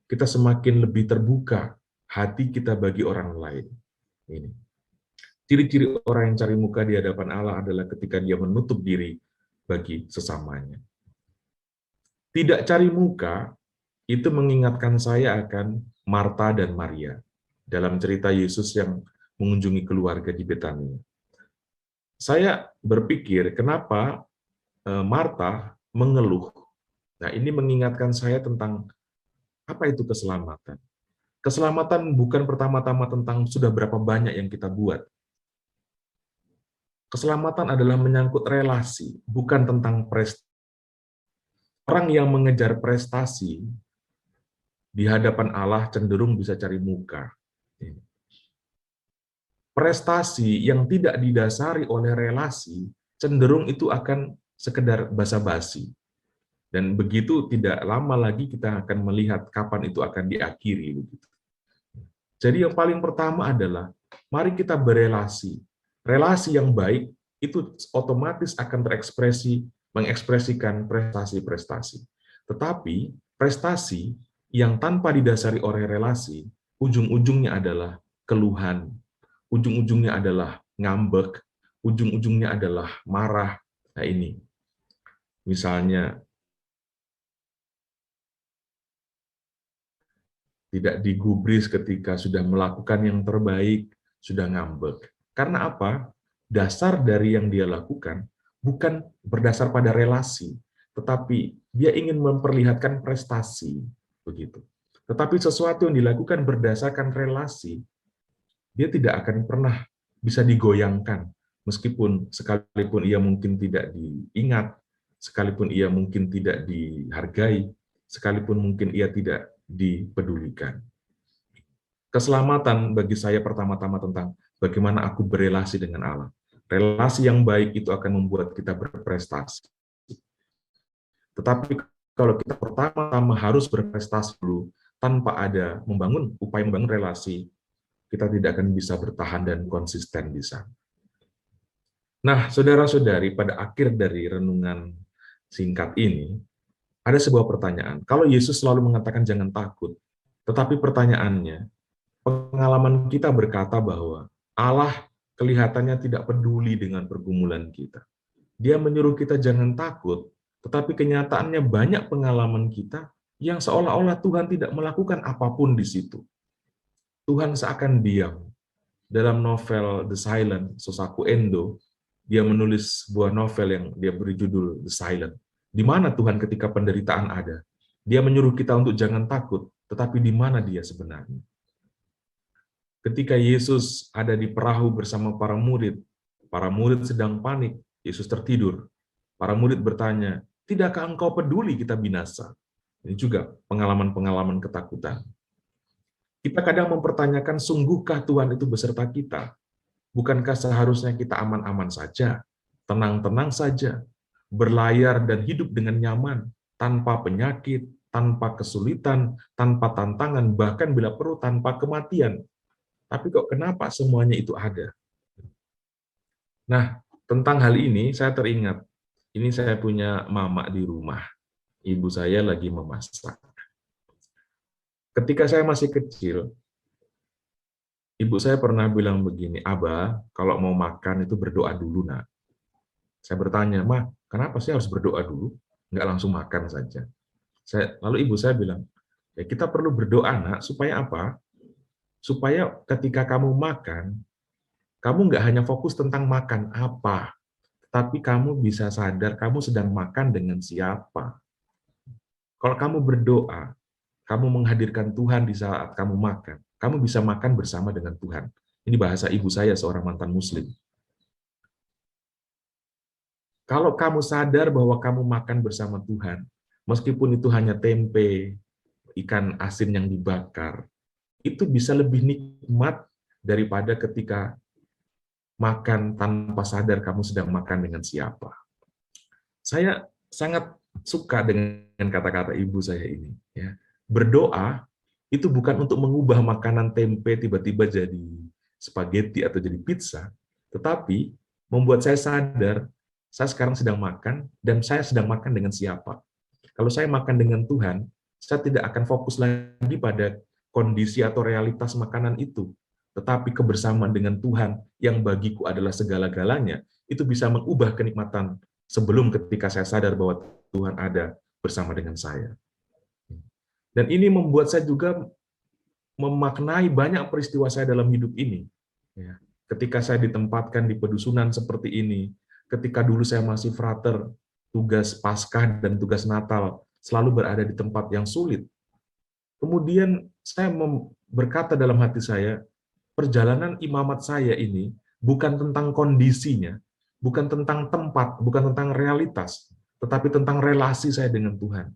Kita semakin lebih terbuka hati kita bagi orang lain. Ini. Ciri-ciri orang yang cari muka di hadapan Allah adalah ketika dia menutup diri bagi sesamanya. Tidak cari muka, itu mengingatkan saya akan Marta dan Maria dalam cerita Yesus yang mengunjungi keluarga di Betania. Saya berpikir, kenapa Marta mengeluh? Nah, ini mengingatkan saya tentang apa Apa itu keselamatan? Keselamatan bukan pertama-tama tentang sudah berapa banyak yang kita buat. Keselamatan adalah menyangkut relasi, bukan tentang prestasi. Orang yang mengejar prestasi di hadapan Allah cenderung bisa cari muka. Prestasi yang tidak didasari oleh relasi cenderung itu akan sekedar basa-basi. Dan begitu tidak lama lagi kita akan melihat kapan itu akan diakhiri. Jadi yang paling pertama adalah mari kita berelasi. Relasi yang baik itu otomatis akan terekspresi, mengekspresikan prestasi-prestasi. Tetapi prestasi yang tanpa didasari oleh relasi, ujung-ujungnya adalah keluhan, ujung-ujungnya adalah ngambek, ujung-ujungnya adalah marah. Nah ini, misalnya tidak digubris ketika sudah melakukan yang terbaik, sudah ngambek. Karena apa? Dasar dari yang dia lakukan bukan berdasar pada relasi, tetapi dia ingin memperlihatkan prestasi, begitu. Tetapi sesuatu yang dilakukan berdasarkan relasi, dia tidak akan pernah bisa digoyangkan, meskipun sekalipun ia mungkin tidak diingat, sekalipun ia mungkin tidak dihargai, sekalipun mungkin ia tidak dipedulikan. Keselamatan bagi saya pertama-tama tentang bagaimana aku berelasi dengan Allah. Relasi yang baik itu akan membuat kita berprestasi. Tetapi kalau kita pertama-tama harus berprestasi dulu, tanpa ada upaya membangun relasi, kita tidak akan bisa bertahan dan konsisten di sana. Nah, saudara-saudari, pada akhir dari renungan singkat ini, ada sebuah pertanyaan. Kalau Yesus selalu mengatakan jangan takut, tetapi pertanyaannya, pengalaman kita berkata bahwa Allah kelihatannya tidak peduli dengan pergumulan kita. Dia menyuruh kita jangan takut, tetapi kenyataannya banyak pengalaman kita yang seolah-olah Tuhan tidak melakukan apapun di situ. Tuhan seakan diam. Dalam novel The Silent, Sosaku Endo, dia menulis sebuah novel yang dia beri judul The Silent. Di mana Tuhan ketika penderitaan ada? Dia menyuruh kita untuk jangan takut, tetapi di mana dia sebenarnya? Ketika Yesus ada di perahu bersama para murid sedang panik, Yesus tertidur. Para murid bertanya, tidakkah engkau peduli kita binasa? Ini juga pengalaman-pengalaman ketakutan. Kita kadang mempertanyakan, sungguhkah Tuhan itu beserta kita? Bukankah seharusnya kita aman-aman saja, tenang-tenang saja, berlayar dan hidup dengan nyaman, tanpa penyakit, tanpa kesulitan, tanpa tantangan, bahkan bila perlu tanpa kematian. Tapi kok kenapa semuanya itu ada? Nah, tentang hal ini saya teringat, ini saya punya mama di rumah. Ibu saya lagi memasak. Ketika saya masih kecil, ibu saya pernah bilang begini, Abah, kalau mau makan itu berdoa dulu, nak. Saya bertanya, Ma, kenapa sih harus berdoa dulu? Nggak langsung makan saja. Lalu ibu saya bilang, ya kita perlu berdoa, nak, supaya apa? Supaya ketika kamu makan, kamu nggak hanya fokus tentang makan apa, tapi kamu bisa sadar kamu sedang makan dengan siapa. Kalau kamu berdoa, kamu menghadirkan Tuhan di saat kamu makan, kamu bisa makan bersama dengan Tuhan. Ini bahasa ibu saya, seorang mantan Muslim. Kalau kamu sadar bahwa kamu makan bersama Tuhan, meskipun itu hanya tempe, ikan asin yang dibakar, itu bisa lebih nikmat daripada ketika makan tanpa sadar kamu sedang makan dengan siapa. Saya sangat suka dengan kata-kata ibu saya ini. Ya. Berdoa itu bukan untuk mengubah makanan tempe tiba-tiba jadi spaghetti atau jadi pizza, tetapi membuat saya sadar, saya sekarang sedang makan, dan saya sedang makan dengan siapa. Kalau saya makan dengan Tuhan, saya tidak akan fokus lagi pada kondisi atau realitas makanan itu, tetapi kebersamaan dengan Tuhan yang bagiku adalah segala-galanya, itu bisa mengubah kenikmatan sebelum ketika saya sadar bahwa Tuhan ada bersama dengan saya. Dan ini membuat saya juga memaknai banyak peristiwa saya dalam hidup ini. Ketika saya ditempatkan di pedusunan seperti ini, ketika dulu saya masih frater, tugas Paskah dan tugas Natal selalu berada di tempat yang sulit. Kemudian saya berkata dalam hati saya, perjalanan imamat saya ini bukan tentang kondisinya, bukan tentang tempat, bukan tentang realitas, tetapi tentang relasi saya dengan Tuhan.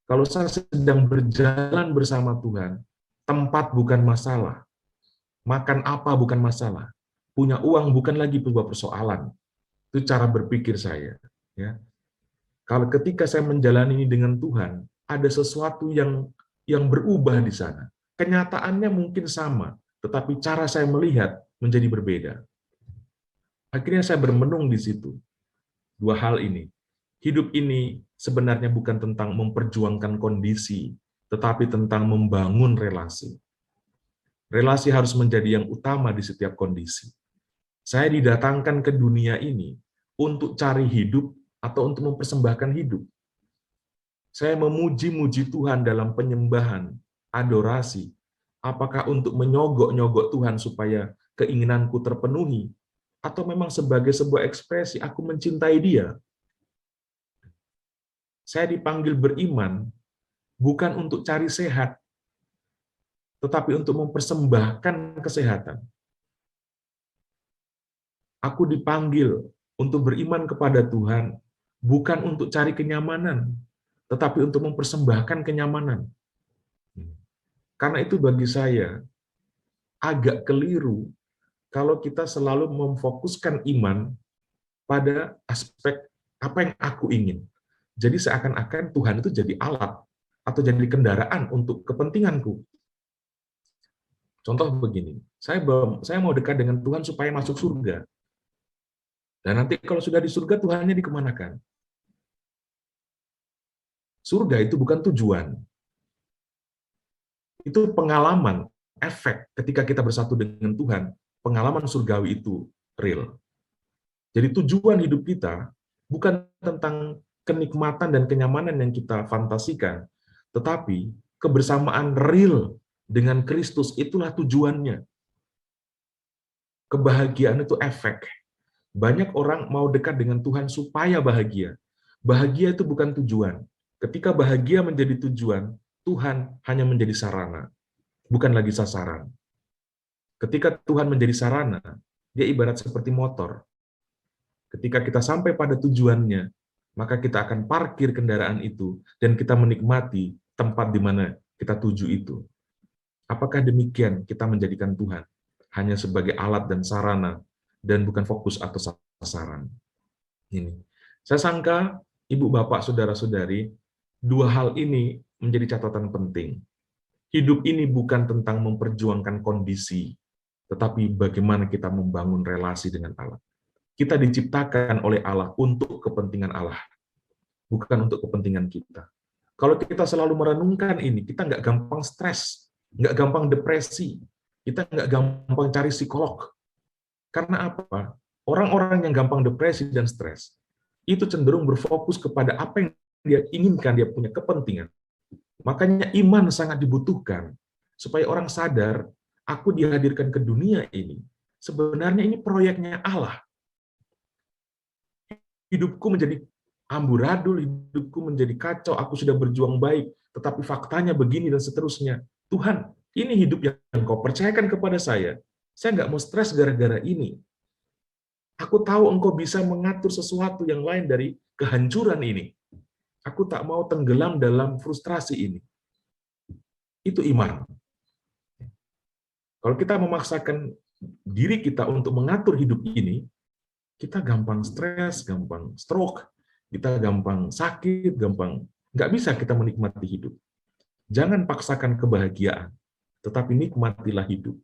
Kalau saya sedang berjalan bersama Tuhan, tempat bukan masalah, makan apa bukan masalah, punya uang bukan lagi sebuah persoalan. Itu cara berpikir saya. Ya. Kalau ketika saya menjalani ini dengan Tuhan, ada sesuatu yang berubah di sana. Kenyataannya mungkin sama, tetapi cara saya melihat menjadi berbeda. Akhirnya saya bermenung di situ. Dua hal ini. Hidup ini sebenarnya bukan tentang memperjuangkan kondisi, tetapi tentang membangun relasi. Relasi harus menjadi yang utama di setiap kondisi. Saya didatangkan ke dunia ini untuk cari hidup atau untuk mempersembahkan hidup. Saya memuji-muji Tuhan dalam penyembahan, adorasi, apakah untuk menyogok-nyogok Tuhan supaya keinginanku terpenuhi, atau memang sebagai sebuah ekspresi aku mencintai Dia. Saya dipanggil beriman bukan untuk cari sehat, tetapi untuk mempersembahkan kesehatan. Aku dipanggil untuk beriman kepada Tuhan bukan untuk cari kenyamanan, tetapi untuk mempersembahkan kenyamanan. Karena itu bagi saya agak keliru kalau kita selalu memfokuskan iman pada aspek apa yang aku ingin. Jadi seakan-akan Tuhan itu jadi alat atau jadi kendaraan untuk kepentinganku. Contoh begini, saya mau dekat dengan Tuhan supaya masuk surga. Dan nanti kalau sudah di surga, Tuhannya dikemanakan? Surga itu bukan tujuan. Itu pengalaman, efek ketika kita bersatu dengan Tuhan, pengalaman surgawi itu real. Jadi tujuan hidup kita bukan tentang kenikmatan dan kenyamanan yang kita fantasikan, tetapi kebersamaan real dengan Kristus itulah tujuannya. Kebahagiaan itu efek. Banyak orang mau dekat dengan Tuhan supaya bahagia. Bahagia itu bukan tujuan. Ketika bahagia menjadi tujuan, Tuhan hanya menjadi sarana, bukan lagi sasaran. Ketika Tuhan menjadi sarana, dia ibarat seperti motor. Ketika kita sampai pada tujuannya, maka kita akan parkir kendaraan itu dan kita menikmati tempat di mana kita tuju itu. Apakah demikian kita menjadikan Tuhan hanya sebagai alat dan sarana dan bukan fokus atau sasaran? Ini. Saya sangka Ibu, Bapak, Saudara-saudari, dua hal ini menjadi catatan penting. Hidup ini bukan tentang memperjuangkan kondisi, tetapi bagaimana kita membangun relasi dengan Allah. Kita diciptakan oleh Allah untuk kepentingan Allah, bukan untuk kepentingan kita. Kalau kita selalu merenungkan ini, kita nggak gampang stres, nggak gampang depresi, kita nggak gampang cari psikolog. Karena apa? Orang-orang yang gampang depresi dan stres, itu cenderung berfokus kepada apa yang dia inginkan, dia punya kepentingan. Makanya iman sangat dibutuhkan, supaya orang sadar, aku dihadirkan ke dunia ini, sebenarnya ini proyeknya Allah. Hidupku menjadi amburadul, hidupku menjadi kacau, aku sudah berjuang baik, tetapi faktanya begini dan seterusnya. Tuhan, ini hidup yang Engkau percayakan kepada saya nggak mau stres gara-gara ini. Aku tahu Engkau bisa mengatur sesuatu yang lain dari kehancuran ini. Aku tak mau tenggelam dalam frustrasi ini. Itu iman. Kalau kita memaksakan diri kita untuk mengatur hidup ini, kita gampang stres, gampang stroke, kita gampang sakit, nggak bisa kita menikmati hidup. Jangan paksakan kebahagiaan, tetapi nikmatilah hidup.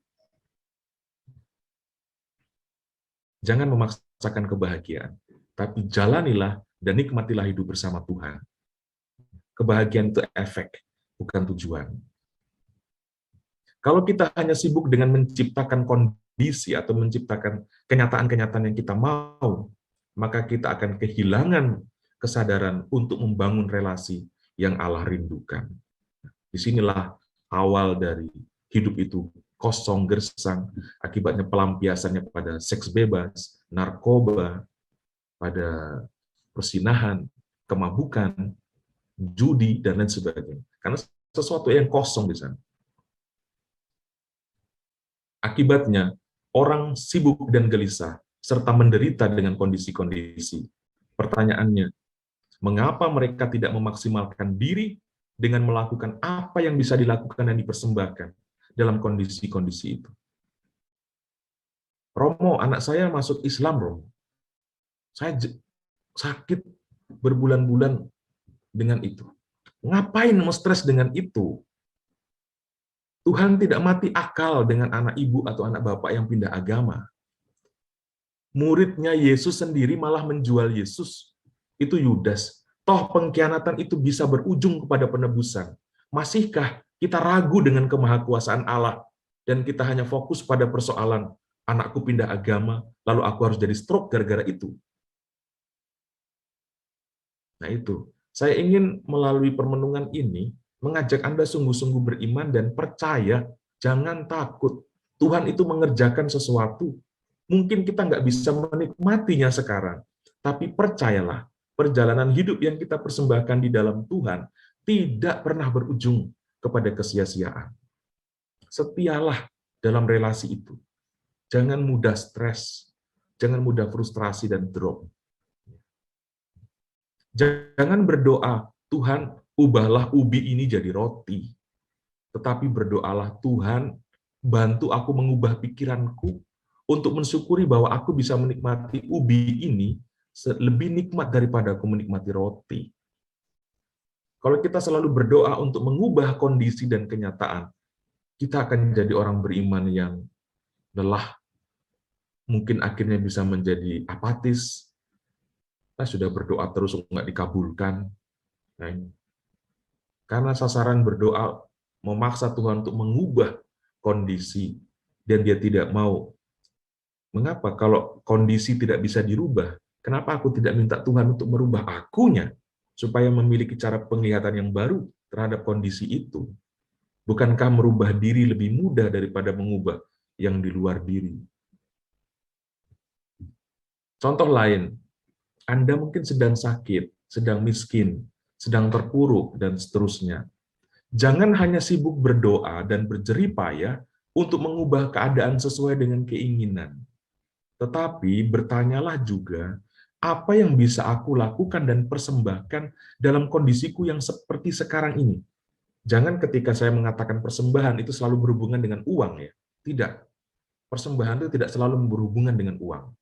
Jangan memaksakan kebahagiaan, tapi jalanilah dan nikmatilah hidup bersama Tuhan. Kebahagiaan itu efek, bukan tujuan. Kalau kita hanya sibuk dengan menciptakan kondisi atau menciptakan kenyataan-kenyataan yang kita mau, maka kita akan kehilangan kesadaran untuk membangun relasi yang Allah rindukan. Disinilah awal dari hidup itu kosong gersang, akibatnya pelampiasannya pada seks bebas, narkoba, pada persinahan, kemabukan, judi, dan lain sebagainya. Karena sesuatu yang kosong di sana. Akibatnya, orang sibuk dan gelisah, serta menderita dengan kondisi-kondisi. Pertanyaannya, mengapa mereka tidak memaksimalkan diri dengan melakukan apa yang bisa dilakukan dan dipersembahkan dalam kondisi-kondisi itu? Romo, anak saya masuk Islam, Romo. Saya sakit berbulan-bulan dengan itu. Ngapain stres dengan itu? Tuhan tidak mati akal dengan anak ibu atau anak bapak yang pindah agama. Muridnya Yesus sendiri malah menjual Yesus. Itu Yudas. Toh pengkhianatan itu bisa berujung kepada penebusan. Masihkah kita ragu dengan kemahakuasaan Allah dan kita hanya fokus pada persoalan anakku pindah agama, lalu aku harus jadi stroke gara-gara itu? Nah itu, saya ingin melalui permenungan ini mengajak Anda sungguh-sungguh beriman dan percaya, jangan takut. Tuhan itu mengerjakan sesuatu. Mungkin kita nggak bisa menikmatinya sekarang, tapi percayalah, perjalanan hidup yang kita persembahkan di dalam Tuhan tidak pernah berujung kepada kesia-siaan. Setialah dalam relasi itu. Jangan mudah stres, jangan mudah frustrasi dan drop. Jangan berdoa, Tuhan, ubahlah ubi ini jadi roti. Tetapi berdoalah, Tuhan, bantu aku mengubah pikiranku untuk mensyukuri bahwa aku bisa menikmati ubi ini lebih nikmat daripada aku menikmati roti. Kalau kita selalu berdoa untuk mengubah kondisi dan kenyataan, kita akan jadi orang beriman yang lelah, mungkin akhirnya bisa menjadi apatis. Nah, sudah berdoa terus nggak dikabulkan. Nah, karena sasaran berdoa memaksa Tuhan untuk mengubah kondisi, dan dia tidak mau. Mengapa? Kalau kondisi tidak bisa dirubah, kenapa aku tidak minta Tuhan untuk merubah akunya, supaya memiliki cara penglihatan yang baru terhadap kondisi itu? Bukankah merubah diri lebih mudah daripada mengubah yang di luar diri? Contoh lain, Anda mungkin sedang sakit, sedang miskin, sedang terpuruk, dan seterusnya. Jangan hanya sibuk berdoa dan berjerih payah untuk mengubah keadaan sesuai dengan keinginan. Tetapi bertanyalah juga, apa yang bisa aku lakukan dan persembahkan dalam kondisiku yang seperti sekarang ini? Jangan ketika saya mengatakan persembahan itu selalu berhubungan dengan uang, ya. Tidak. Persembahan itu tidak selalu berhubungan dengan uang.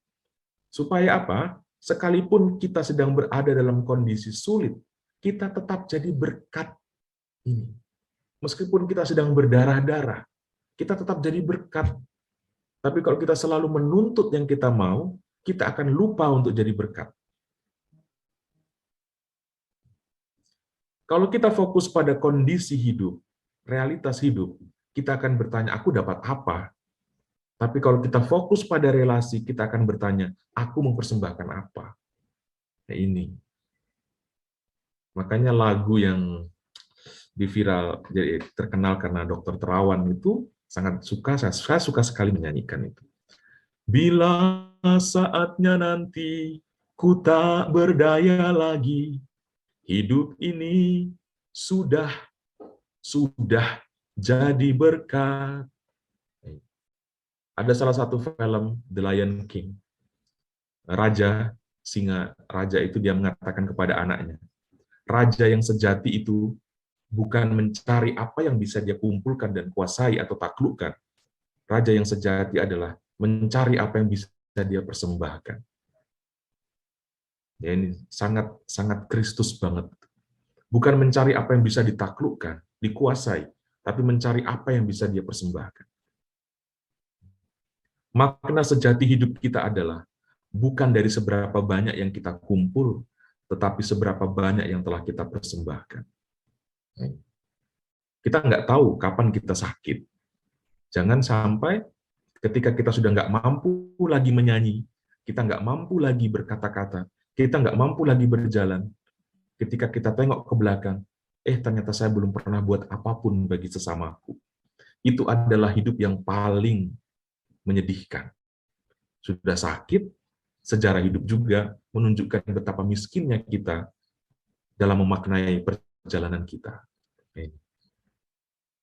Supaya apa? Sekalipun kita sedang berada dalam kondisi sulit, kita tetap jadi berkat ini. Meskipun kita sedang berdarah-darah, kita tetap jadi berkat. Tapi kalau kita selalu menuntut yang kita mau, kita akan lupa untuk jadi berkat. Kalau kita fokus pada kondisi hidup, realitas hidup, kita akan bertanya, aku dapat apa? Tapi kalau kita fokus pada relasi, kita akan bertanya, aku mempersembahkan apa? Nah, ini. Makanya lagu yang viral, jadi terkenal karena Dr. Terawan itu sangat suka, saya suka sekali menyanyikan itu. Bila saatnya nanti ku tak berdaya lagi, hidup ini sudah jadi berkat. Ada salah satu film The Lion King. Raja itu dia mengatakan kepada anaknya, raja yang sejati itu bukan mencari apa yang bisa dia kumpulkan dan kuasai atau taklukkan. Raja yang sejati adalah mencari apa yang bisa dia persembahkan. Ya, ini sangat Kristus banget. Bukan mencari apa yang bisa ditaklukkan, dikuasai, tapi mencari apa yang bisa dia persembahkan. Makna sejati hidup kita adalah bukan dari seberapa banyak yang kita kumpul, tetapi seberapa banyak yang telah kita persembahkan. Kita nggak tahu kapan kita sakit. Jangan sampai ketika kita sudah nggak mampu lagi menyanyi, kita nggak mampu lagi berkata-kata, kita nggak mampu lagi berjalan, ketika kita tengok ke belakang, ternyata saya belum pernah buat apapun bagi sesamaku. Itu adalah hidup yang paling menyedihkan. Sudah sakit, sejarah hidup juga menunjukkan betapa miskinnya kita dalam memaknai perjalanan kita.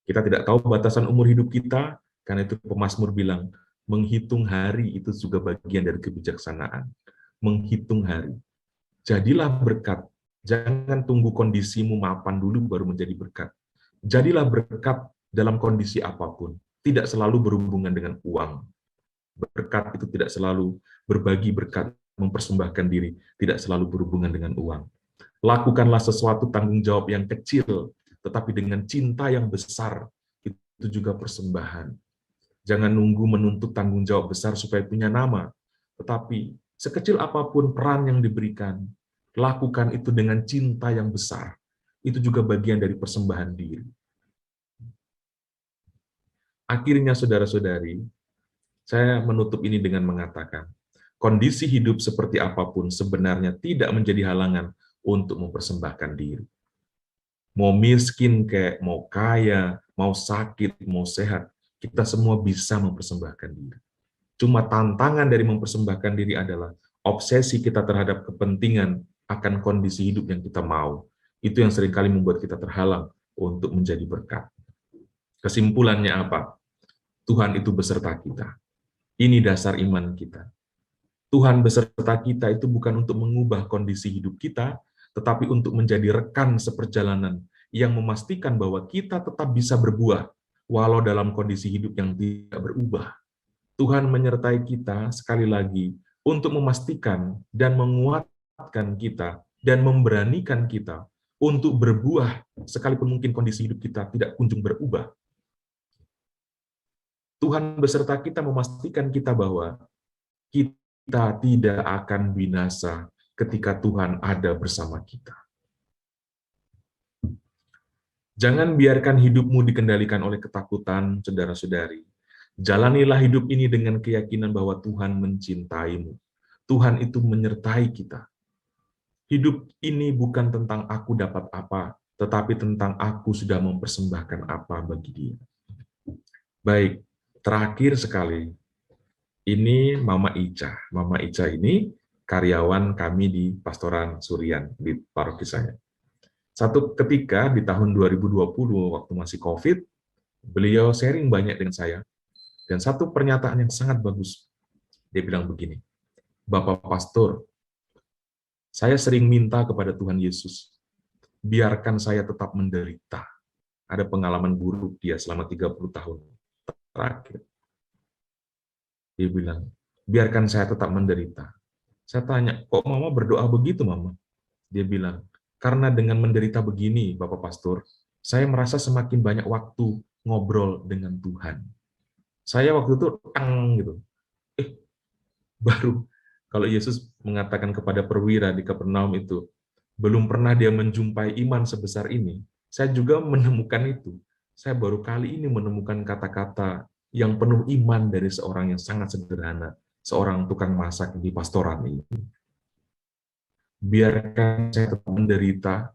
Kita tidak tahu batasan umur hidup kita, karena itu pemazmur bilang, menghitung hari itu juga bagian dari kebijaksanaan. Menghitung hari. Jadilah berkat. Jangan tunggu kondisimu mapan dulu baru menjadi berkat. Jadilah berkat dalam kondisi apapun. Tidak selalu berhubungan dengan uang. Berkat itu tidak selalu berbagi berkat, mempersembahkan diri, tidak selalu berhubungan dengan uang. Lakukanlah sesuatu tanggung jawab yang kecil, tetapi dengan cinta yang besar, itu juga persembahan. Jangan nunggu menuntut tanggung jawab besar supaya punya nama, tetapi sekecil apapun peran yang diberikan, lakukan itu dengan cinta yang besar. Itu juga bagian dari persembahan diri. Akhirnya, saudara-saudari, saya menutup ini dengan mengatakan, kondisi hidup seperti apapun sebenarnya tidak menjadi halangan untuk mempersembahkan diri. Mau miskin kayak, mau kaya, mau sakit, mau sehat, kita semua bisa mempersembahkan diri. Cuma tantangan dari mempersembahkan diri adalah obsesi kita terhadap kepentingan akan kondisi hidup yang kita mau. Itu yang seringkali membuat kita terhalang untuk menjadi berkat. Kesimpulannya apa? Tuhan itu beserta kita. Ini dasar iman kita. Tuhan beserta kita itu bukan untuk mengubah kondisi hidup kita, tetapi untuk menjadi rekan seperjalanan yang memastikan bahwa kita tetap bisa berbuah, walau dalam kondisi hidup yang tidak berubah. Tuhan menyertai kita sekali lagi untuk memastikan dan menguatkan kita dan memberanikan kita untuk berbuah sekalipun mungkin kondisi hidup kita tidak kunjung berubah. Tuhan beserta kita memastikan kita bahwa kita tidak akan binasa ketika Tuhan ada bersama kita. Jangan biarkan hidupmu dikendalikan oleh ketakutan, saudara-saudari. Jalanilah hidup ini dengan keyakinan bahwa Tuhan mencintaimu. Tuhan itu menyertai kita. Hidup ini bukan tentang aku dapat apa, tetapi tentang aku sudah mempersembahkan apa bagi Dia. Baik, terakhir sekali, ini Mama Ica. Mama Ica ini karyawan kami di Pastoran Surian, di paroki saya. Satu ketika di tahun 2020, waktu masih COVID, beliau sharing banyak dengan saya, dan satu pernyataan yang sangat bagus. Dia bilang begini, Bapak Pastor, saya sering minta kepada Tuhan Yesus, biarkan saya tetap menderita. Ada pengalaman buruk dia selama 30 tahun terakhir. Dia bilang, biarkan saya tetap menderita. Saya tanya, kok Mama berdoa begitu, Mama? Dia bilang, karena dengan menderita begini, Bapak Pastor, saya merasa semakin banyak waktu ngobrol dengan Tuhan. Saya waktu itu, gitu. Baru kalau Yesus mengatakan kepada perwira di Kapernaum itu, belum pernah dia menjumpai iman sebesar ini, saya juga menemukan itu. Saya baru kali ini menemukan kata-kata yang penuh iman dari seorang yang sangat sederhana, seorang tukang masak di pastoran ini. Biarkan saya tetap menderita,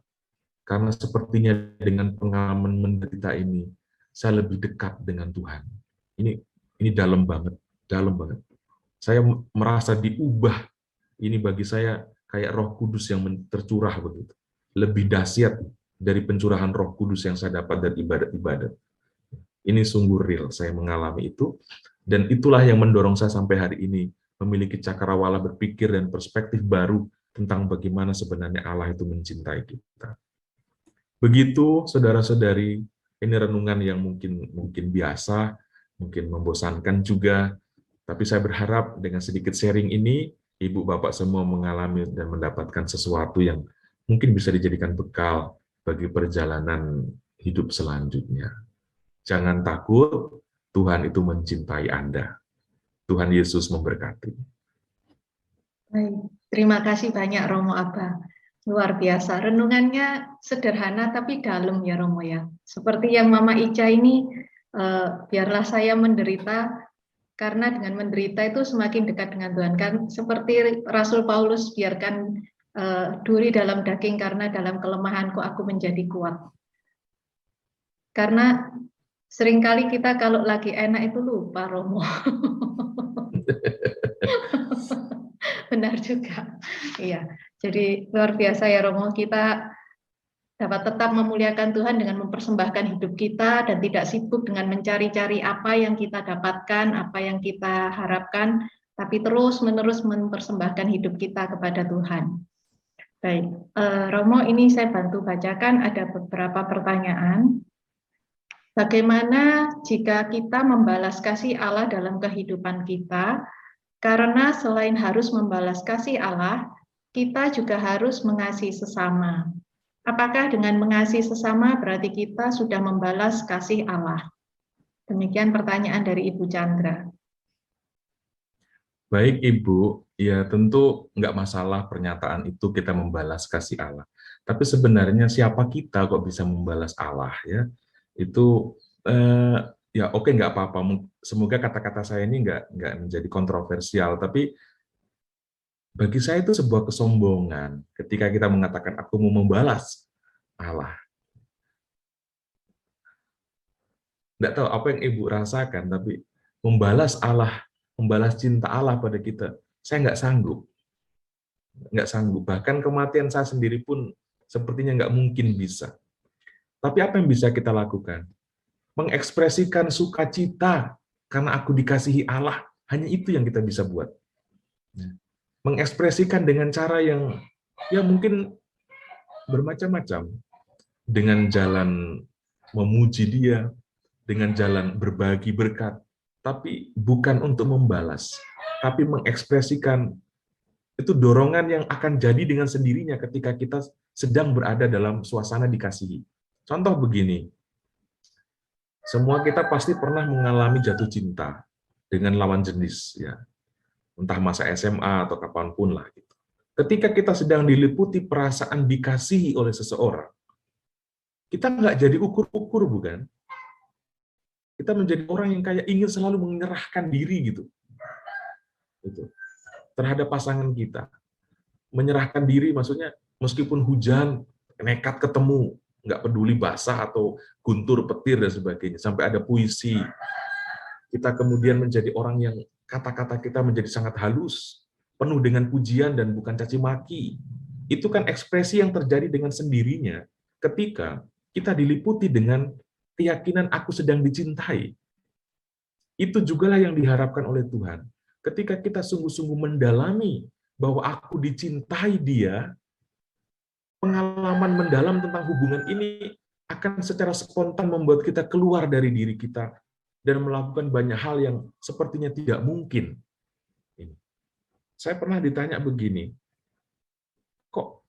karena sepertinya dengan pengalaman menderita ini, saya lebih dekat dengan Tuhan. Ini dalam banget, dalam banget. Saya merasa diubah. Ini bagi saya kayak Roh Kudus yang tercurah begitu. Lebih dahsyat dari pencurahan Roh Kudus yang saya dapat dari ibadat-ibadat. Ini sungguh real, saya mengalami itu, dan itulah yang mendorong saya sampai hari ini memiliki cakrawala berpikir dan perspektif baru tentang bagaimana sebenarnya Allah itu mencintai kita. Begitu, saudara-saudari, ini renungan yang mungkin biasa, mungkin membosankan juga, tapi saya berharap dengan sedikit sharing ini, Ibu Bapak semua mengalami dan mendapatkan sesuatu yang mungkin bisa dijadikan bekal bagi perjalanan hidup selanjutnya. Jangan takut, Tuhan itu mencintai Anda. Tuhan Yesus memberkati. Baik, terima kasih banyak Romo Abah. Luar biasa, renungannya sederhana tapi dalam ya Romo ya. Seperti yang Mama Ica ini, biarlah saya menderita, karena dengan menderita itu semakin dekat dengan Tuhan. Kan seperti Rasul Paulus, biarkan duri dalam daging, karena dalam kelemahanku aku menjadi kuat. Karena seringkali kita kalau lagi enak itu lupa, Romo. Benar juga. Iya. Jadi luar biasa ya Romo, kita dapat tetap memuliakan Tuhan dengan mempersembahkan hidup kita dan tidak sibuk dengan mencari-cari apa yang kita dapatkan, apa yang kita harapkan, tapi terus-menerus mempersembahkan hidup kita kepada Tuhan. Baik, Romo, ini saya bantu bacakan, ada beberapa pertanyaan. Bagaimana jika kita membalas kasih Allah dalam kehidupan kita? Karena selain harus membalas kasih Allah, kita juga harus mengasihi sesama. Apakah dengan mengasihi sesama berarti kita sudah membalas kasih Allah? Demikian pertanyaan dari Ibu Chandra. Baik Ibu, ya tentu nggak masalah pernyataan itu kita membalas kasih Allah. Tapi sebenarnya siapa kita kok bisa membalas Allah ya? Itu ya oke, nggak apa-apa. Semoga kata-kata saya ini nggak menjadi kontroversial. Tapi bagi saya itu sebuah kesombongan ketika kita mengatakan aku mau membalas Allah. Nggak tahu apa yang Ibu rasakan, tapi membalas Allah, membalas cinta Allah pada kita, saya nggak sanggup. Nggak sanggup. Bahkan kematian saya sendiri pun sepertinya nggak mungkin bisa. Tapi apa yang bisa kita lakukan? Mengekspresikan sukacita karena aku dikasihi Allah. Hanya itu yang kita bisa buat. Mengekspresikan dengan cara yang ya mungkin bermacam-macam. Dengan jalan memuji Dia, dengan jalan berbagi berkat, tapi bukan untuk membalas, tapi mengekspresikan itu dorongan yang akan jadi dengan sendirinya ketika kita sedang berada dalam suasana dikasihi. Contoh begini, semua kita pasti pernah mengalami jatuh cinta dengan lawan jenis, ya, entah masa SMA atau kapanpun lah. Gitu. Ketika kita sedang diliputi perasaan dikasihi oleh seseorang, kita nggak jadi ukur-ukur, bukan? Kita menjadi orang yang kayak ingin selalu menyerahkan diri gitu, terhadap pasangan kita. Menyerahkan diri maksudnya meskipun hujan, nekat ketemu, nggak peduli basah atau guntur petir dan sebagainya, sampai ada puisi. Kita kemudian menjadi orang yang kata-kata kita menjadi sangat halus, penuh dengan pujian dan bukan caci maki. Itu kan ekspresi yang terjadi dengan sendirinya ketika kita diliputi dengan keyakinan aku sedang dicintai. Itu jugalah yang diharapkan oleh Tuhan. Ketika kita sungguh-sungguh mendalami bahwa aku dicintai Dia, pengalaman mendalam tentang hubungan ini akan secara spontan membuat kita keluar dari diri kita dan melakukan banyak hal yang sepertinya tidak mungkin. Saya pernah ditanya begini, kok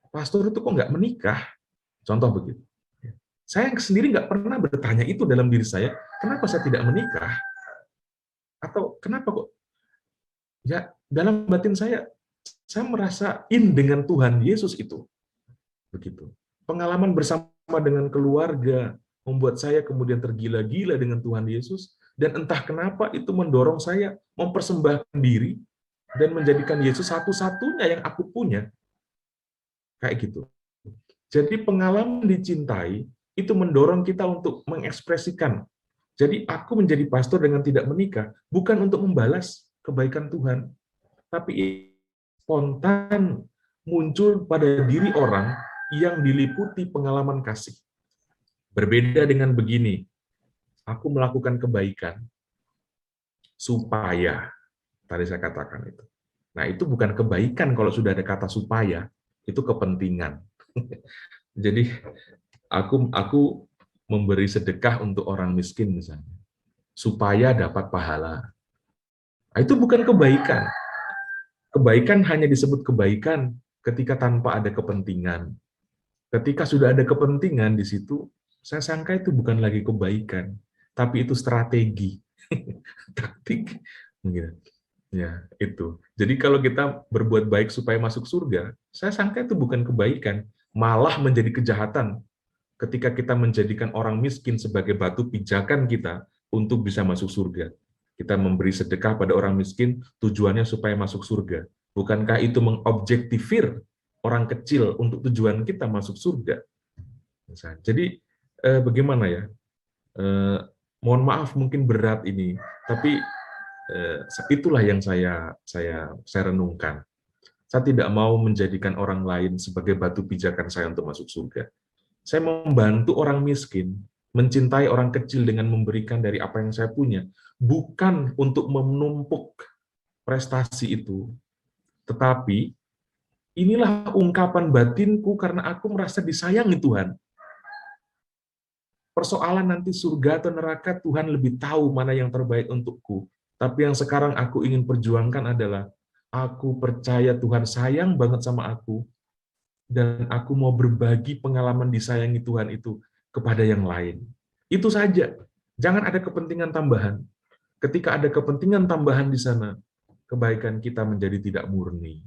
pastor itu kok nggak menikah? Contoh begitu. Saya sendiri nggak pernah bertanya itu dalam diri saya, kenapa saya tidak menikah? Atau kenapa kok? Ya, dalam batin saya merasa in dengan Tuhan Yesus itu. Begitu. Pengalaman bersama dengan keluarga membuat saya kemudian tergila-gila dengan Tuhan Yesus, dan entah kenapa itu mendorong saya mempersembahkan diri dan menjadikan Yesus satu-satunya yang aku punya. Kayak gitu. Jadi pengalaman dicintai itu mendorong kita untuk mengekspresikan. Jadi aku menjadi pastor dengan tidak menikah, bukan untuk membalas kebaikan Tuhan, tapi spontan muncul pada diri orang yang diliputi pengalaman kasih. Berbeda dengan begini, aku melakukan kebaikan supaya, tadi saya katakan itu. Nah, itu bukan kebaikan kalau sudah ada kata supaya, itu kepentingan. Jadi aku memberi sedekah untuk orang miskin misalnya, supaya dapat pahala. Nah, itu bukan kebaikan. Kebaikan hanya disebut kebaikan ketika tanpa ada kepentingan. Ketika sudah ada kepentingan di situ, saya sangka itu bukan lagi kebaikan, tapi itu strategi, taktik. Ya, itu. Jadi kalau kita berbuat baik supaya masuk surga, saya sangka itu bukan kebaikan, malah menjadi kejahatan ketika kita menjadikan orang miskin sebagai batu pijakan kita untuk bisa masuk surga. Kita memberi sedekah pada orang miskin tujuannya supaya masuk surga. Bukankah itu mengobjektifir orang kecil untuk tujuan kita masuk surga? Jadi bagaimana ya? Mohon maaf mungkin berat ini, tapi itulah yang saya renungkan. Saya tidak mau menjadikan orang lain sebagai batu pijakan saya untuk masuk surga. Saya membantu orang miskin, mencintai orang kecil dengan memberikan dari apa yang saya punya, bukan untuk menumpuk prestasi itu, tetapi inilah ungkapan batinku karena aku merasa disayangi Tuhan. Persoalan nanti surga atau neraka, Tuhan lebih tahu mana yang terbaik untukku. Tapi yang sekarang aku ingin perjuangkan adalah, aku percaya Tuhan sayang banget sama aku, dan aku mau berbagi pengalaman disayangi Tuhan itu kepada yang lain. Itu saja. Jangan ada kepentingan tambahan. Ketika ada kepentingan tambahan di sana, kebaikan kita menjadi tidak murni.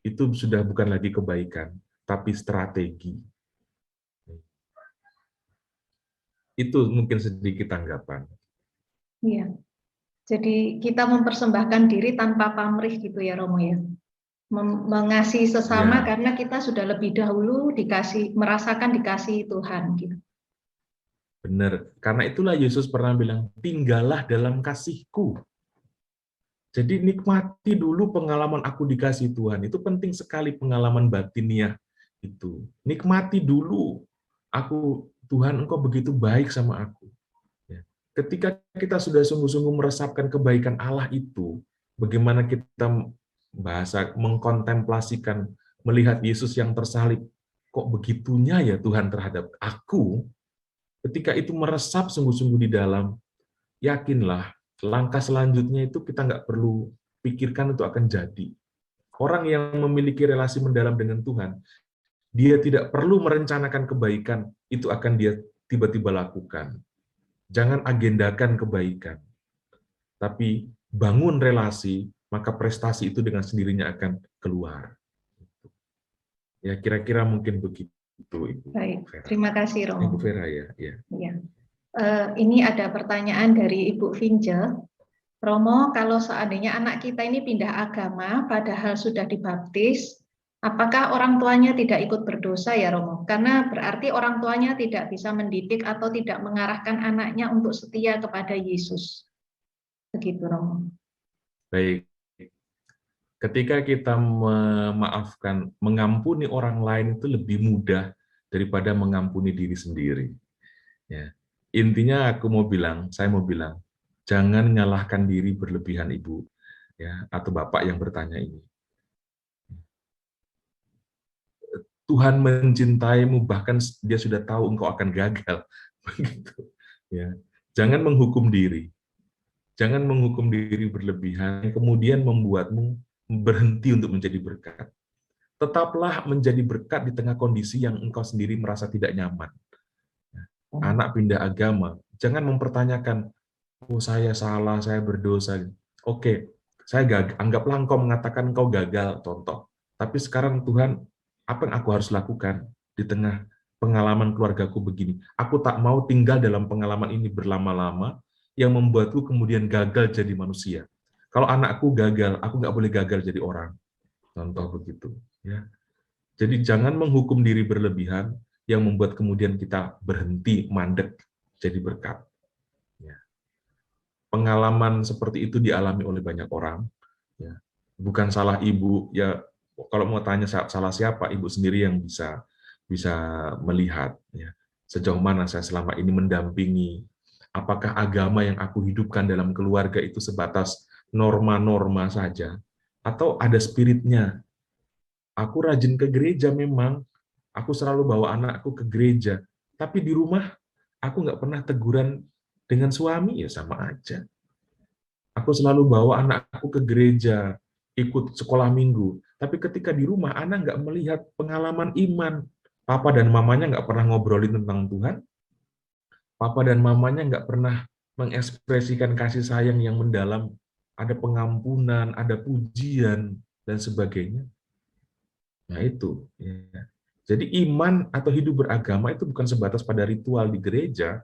Itu sudah bukan lagi kebaikan, tapi strategi. Itu mungkin sedikit tanggapan. Iya. Jadi kita mempersembahkan diri tanpa pamrih gitu ya Romo ya. Mengasihi sesama Ya. karena kita sudah lebih dahulu merasakan dikasihi Tuhan gitu. Benar. Karena itulah Yesus pernah bilang, tinggallah dalam kasihku. Jadi nikmati dulu pengalaman aku dikasih Tuhan. Itu penting sekali, pengalaman batiniah itu. Nikmati dulu. Tuhan, Engkau begitu baik sama aku. Ya. Ketika kita sudah sungguh-sungguh meresapkan kebaikan Allah itu, bagaimana kita mengkontemplasikan, melihat Yesus yang tersalib, kok begitunya ya Tuhan terhadap aku, ketika itu meresap sungguh-sungguh di dalam, yakinlah, langkah selanjutnya itu kita nggak perlu pikirkan itu akan jadi. Orang yang memiliki relasi mendalam dengan Tuhan, dia tidak perlu merencanakan kebaikan, itu akan dia tiba-tiba lakukan. Jangan agendakan kebaikan, tapi bangun relasi, maka prestasi itu dengan sendirinya akan keluar. Ya, kira-kira mungkin begitu, Ibu. Baik, Vera. terima kasih Romo. Ibu Vera ya. Ya. Ini ada pertanyaan dari Ibu Vince. Romo, kalau seandainya anak kita ini pindah agama, padahal sudah dibaptis, apakah orang tuanya tidak ikut berdosa ya Romo? Karena berarti orang tuanya tidak bisa mendidik atau tidak mengarahkan anaknya untuk setia kepada Yesus. Begitu Romo. Baik. Ketika kita memaafkan, mengampuni orang lain itu lebih mudah daripada mengampuni diri sendiri. Ya. Intinya saya mau bilang, jangan nyalahkan diri berlebihan Ibu, ya, atau Bapak yang bertanya ini. Tuhan mencintaimu, bahkan Dia sudah tahu engkau akan gagal. Begitu. Ya. Jangan menghukum diri. Jangan menghukum diri berlebihan, yang kemudian membuatmu berhenti untuk menjadi berkat. Tetaplah menjadi berkat di tengah kondisi yang engkau sendiri merasa tidak nyaman. Anak pindah agama, jangan mempertanyakan, oh saya salah, saya berdosa. Oke, anggaplah engkau mengatakan engkau gagal, contoh. Tapi sekarang Tuhan, apa yang aku harus lakukan di tengah pengalaman keluargaku begini? Aku tak mau tinggal dalam pengalaman ini berlama-lama, yang membuatku kemudian gagal jadi manusia. Kalau anakku gagal, aku nggak boleh gagal jadi orang. Contoh begitu. Ya. Jadi jangan menghukum diri berlebihan, yang membuat kemudian kita berhenti mandek jadi berkat. Ya. Pengalaman seperti itu dialami oleh banyak orang. Ya. Bukan salah Ibu. Ya, kalau mau tanya salah siapa, Ibu sendiri yang bisa melihat. Ya. Sejauh mana saya selama ini mendampingi. Apakah agama yang aku hidupkan dalam keluarga itu sebatas norma-norma saja, atau ada spiritnya? Aku rajin ke gereja memang, aku selalu bawa anakku ke gereja, tapi di rumah aku nggak pernah teguran dengan suami, ya sama aja. Aku selalu bawa anakku ke gereja, ikut sekolah minggu, tapi ketika di rumah anak nggak melihat pengalaman iman. Papa dan mamanya nggak pernah ngobrolin tentang Tuhan, Papa dan mamanya nggak pernah mengekspresikan kasih sayang yang mendalam, ada pengampunan, ada pujian, dan sebagainya. Nah itu. Ya. Jadi iman atau hidup beragama itu bukan sebatas pada ritual di gereja,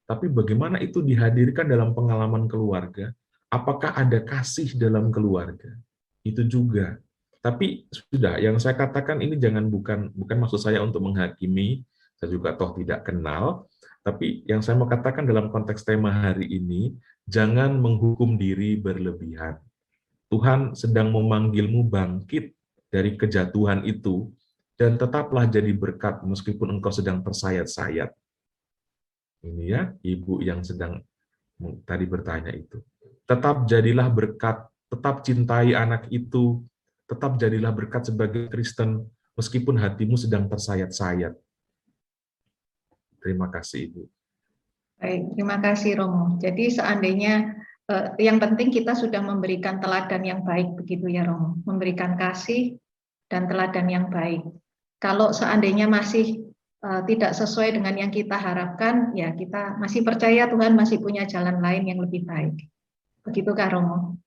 tapi bagaimana itu dihadirkan dalam pengalaman keluarga, apakah ada kasih dalam keluarga, itu juga. Tapi sudah, yang saya katakan ini bukan maksud saya untuk menghakimi, saya juga toh tidak kenal, tapi yang saya mau katakan dalam konteks tema hari ini, jangan menghukum diri berlebihan. Tuhan sedang memanggilmu bangkit dari kejatuhan itu, dan tetaplah jadi berkat meskipun engkau sedang tersayat-sayat. Ini ya, ibu yang sedang tadi bertanya itu. Tetap jadilah berkat, tetap cintai anak itu, tetap jadilah berkat sebagai Kristen, meskipun hatimu sedang tersayat-sayat. Terima kasih, Ibu. Baik, terima kasih Romo. Jadi seandainya yang penting kita sudah memberikan teladan yang baik begitu ya Romo, memberikan kasih dan teladan yang baik. Kalau seandainya masih tidak sesuai dengan yang kita harapkan, ya kita masih percaya Tuhan masih punya jalan lain yang lebih baik. Begitukah Romo?